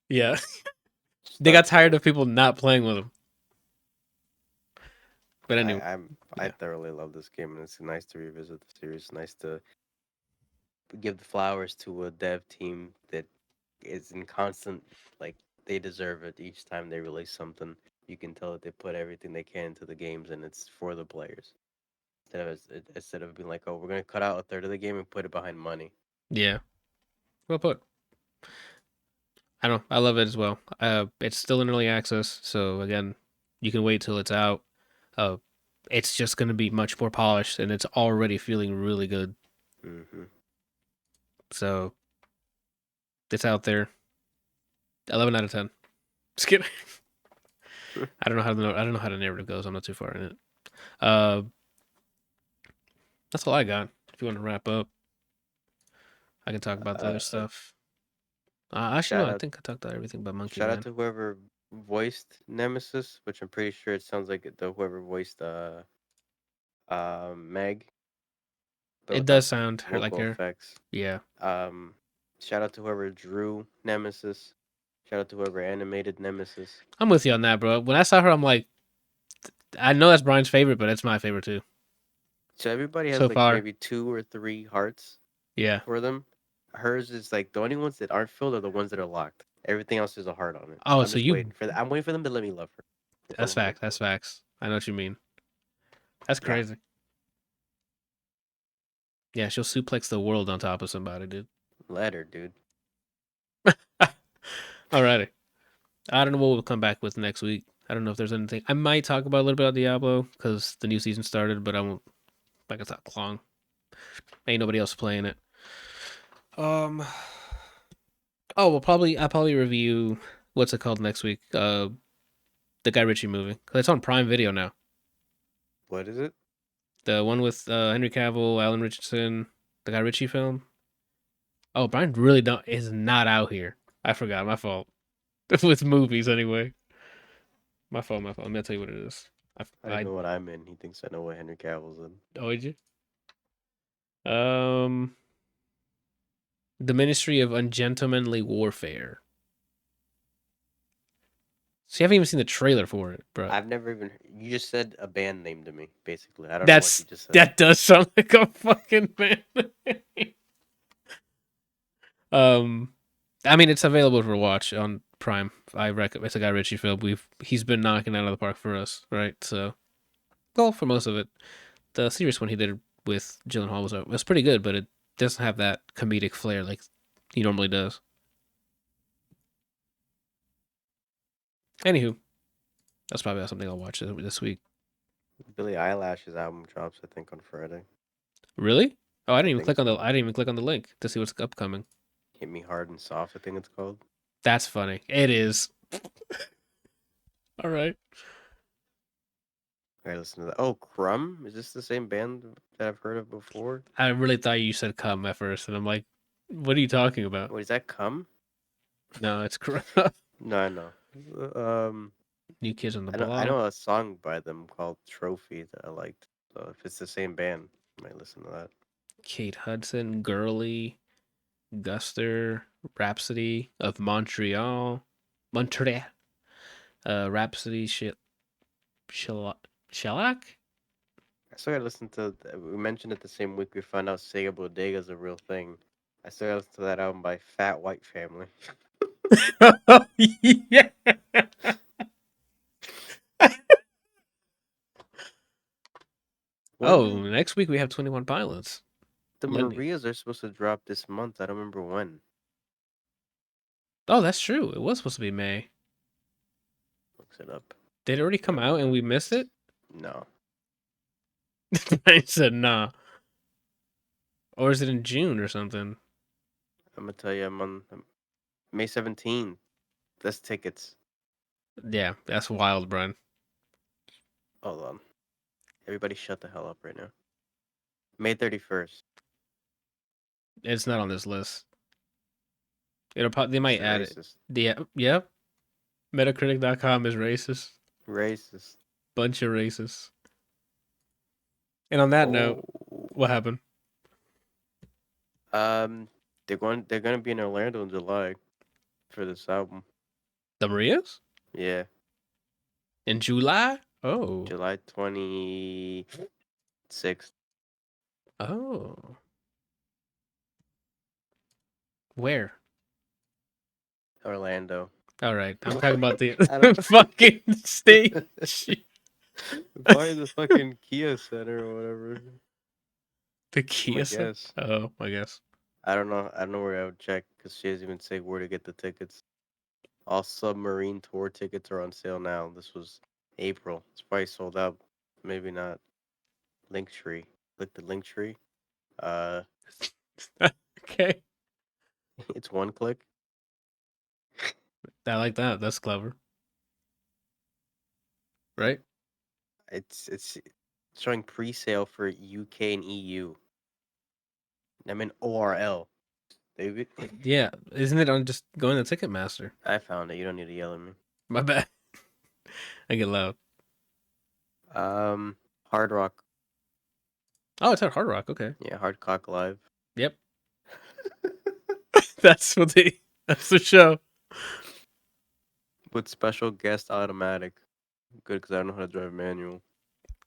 yeah. They got Start tired playing. of people not playing with them. But anyway, I yeah. thoroughly love this game, and it's nice to revisit the series. Nice to give the flowers to a dev team that is in constant, like, they deserve it each time they release something. You can tell that they put everything they can into the games, and it's for the players. Instead of being like, oh, we're gonna cut out a third of the game and put it behind money. Yeah. Well put. I don't know. I love it as well. It's still in early access, so again, you can wait till it's out. Uh, it's just gonna be much more polished, and it's already feeling really good. Mm-hmm. So it's out there. 11 out of 10. Just kidding. I don't know how the narrative goes. I'm not too far in it. Uh, that's all I got. If you want to wrap up, I can talk about the other stuff. Actually, Shout no. I out, think I talked about everything but Monkey shout out Man. to whoever voiced Nemesis, which I'm pretty sure it sounds like the whoever voiced Meg, but It without does sound like vocal her. effects. Yeah. Um, Shout out to whoever drew Nemesis. Shout out to whoever animated Nemesis. I'm with you on that, bro. When I saw her, I'm like, I know that's Brian's favorite, but it's my favorite too. So everybody has So like far. maybe 2 or 3 hearts Yeah. for them. Hers is like the only ones that aren't filled are the ones that are locked. Everything else is a heart on it. So Oh, I'm so just you waiting for that. I'm waiting for them to let me love her. That's all that's I'm waiting facts. That's for. facts. I know what you mean. That's Yeah, crazy. Yeah, she'll suplex the world on top of somebody, dude. let her, dude. Alrighty. I don't know what we'll come back with next week. I don't know if there's anything. I might talk about a little bit of Diablo because the new season started, but I won't. Like I talk long. Ain't nobody else playing it. Um. Oh, I'll probably review what's it called next week. The Guy Ritchie movie. 'Cause it's on Prime Video now. What is it? The one with Henry Cavill, Alan Richardson, the Guy Ritchie film. Oh, Brian really don't is not out here. I forgot. My fault. With movies anyway. My fault. My fault. Let me tell you what it is. I know what I'm in. He thinks I know what Henry Cavill's in. Oh, did you? The Ministry of Ungentlemanly Warfare. So you haven't even seen the trailer for it, bro. I've never even. You just said a band name to me, basically. I don't know what That's you just said. that does sound like a fucking man. um, I mean, it's available for watch on Prime. I recommend. It's a Guy Ritchie film. He's been knocking it out of the park for us, right? So, well, for most of it, the serious one he did with Gyllenhaal was pretty good, but it doesn't have that comedic flair like he normally does. Anywho, that's probably something I'll watch this week. Billie Eilish's album drops, I think, on Friday. Really? Oh, I think so. I didn't even click on the link to see what's upcoming. Hit Me Hard and Soft, I think it's called. That's funny. It is. All right. All right, listen to that. Oh, Crumb? Is this the same band that I've heard of before? I really thought you said "come" at first, and I'm like, "What are you talking about?" Wait, is that Come? No, it's No, I know. Um, New Kids on the I Block. know a song by them called Trophy that I liked. So if it's the same band, I might listen to that. Kate Hudson, Girly, Guster, Rhapsody of Montreal, Rhapsody, Shellac. I still gotta listen to. We mentioned it the same week we found out Sega Bodega is a real thing. I still gotta listen to that album by Fat White Family. Yeah. Oh, When next week we have 21 Pilots. the Monday. Marias are supposed to drop this month. I don't remember when. Oh, that's true. It was supposed to be May. Looks it up. Did it already come out and we missed it? No. I said nah. Or is it in June or something? I'm gonna tell you, I'm on May 17th. That's tickets. Yeah, that's wild, Brian. Hold on. Everybody shut the hell up right now. May 31st. It's not on this list. They It's might add it. racist. Yeah. Metacritic.com is racist. Racist. Bunch of racists. And on that note, Oh. what happened? They're gonna be in Orlando in July for this album. The Marias? Yeah. In July? Oh. July 26th. Oh. Where? Orlando. All right. I'm talking about the I don't fucking stage. Probably the fucking Kia Center or whatever. The That's my Kia Center? guess. Oh, I guess. I don't know. I don't know where I would check because she doesn't even say where to get the tickets. All submarine tour tickets are on sale now. This was April. It's probably sold out. Maybe not. Linktree. Click the Linktree. Uh, Okay. it's one click. I like that. That's clever. Right? It's showing pre-sale for UK and EU. I'm in ORL. David. Yeah. Isn't it on just going to Ticketmaster? I found it. You don't need to yell at me. My bad. I get loud. Hard Rock. Oh, it's at Hard Rock. Okay. Yeah, Hard Cock Live. Yep. That's the show. With special guest automatic. Good, because I don't know how to drive manual.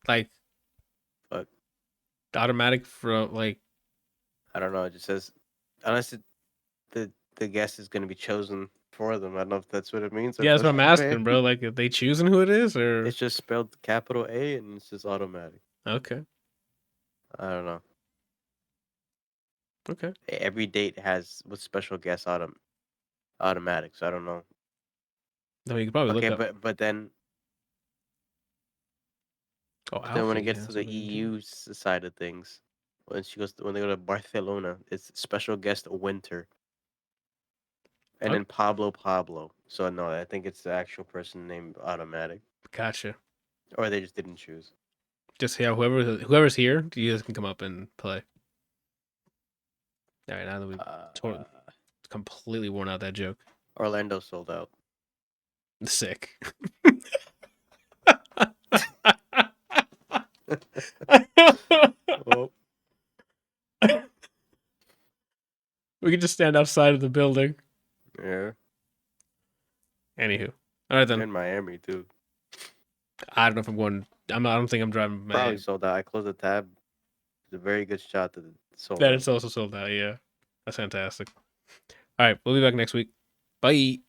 Like, But automatic from like. I don't know. It just says unless the guest is going to be chosen for them. I don't know if that's what it means. Or Yeah, if that's what I'm that's asking, bro. Like, are they choosing who it is, or It's just spelled capital A and it's just automatic. okay, I don't know. okay. Every date has with special guest automatic. So I don't know. No, you could probably Okay, look up. but then Oh, then when it Alfie gets has to the something too. EU side of things, when they go to Barcelona, it's special guest winter. And Oh, then Pablo. So no, I think it's the actual person named automatic. gotcha. Or they just didn't choose. Just yeah, whoever's here, you guys can come up and play. All right, now that we've completely worn out that joke. Orlando sold out. Sick. Well, We could just stand outside of the building. yeah. Anywho, all right then. In Miami too. I don't know if I'm going. I don't think I'm driving. Probably sold out. I closed the tab. It's a very good shot that it sold That out. it's also sold out. Yeah, that's fantastic. All right, we'll be back next week. Bye.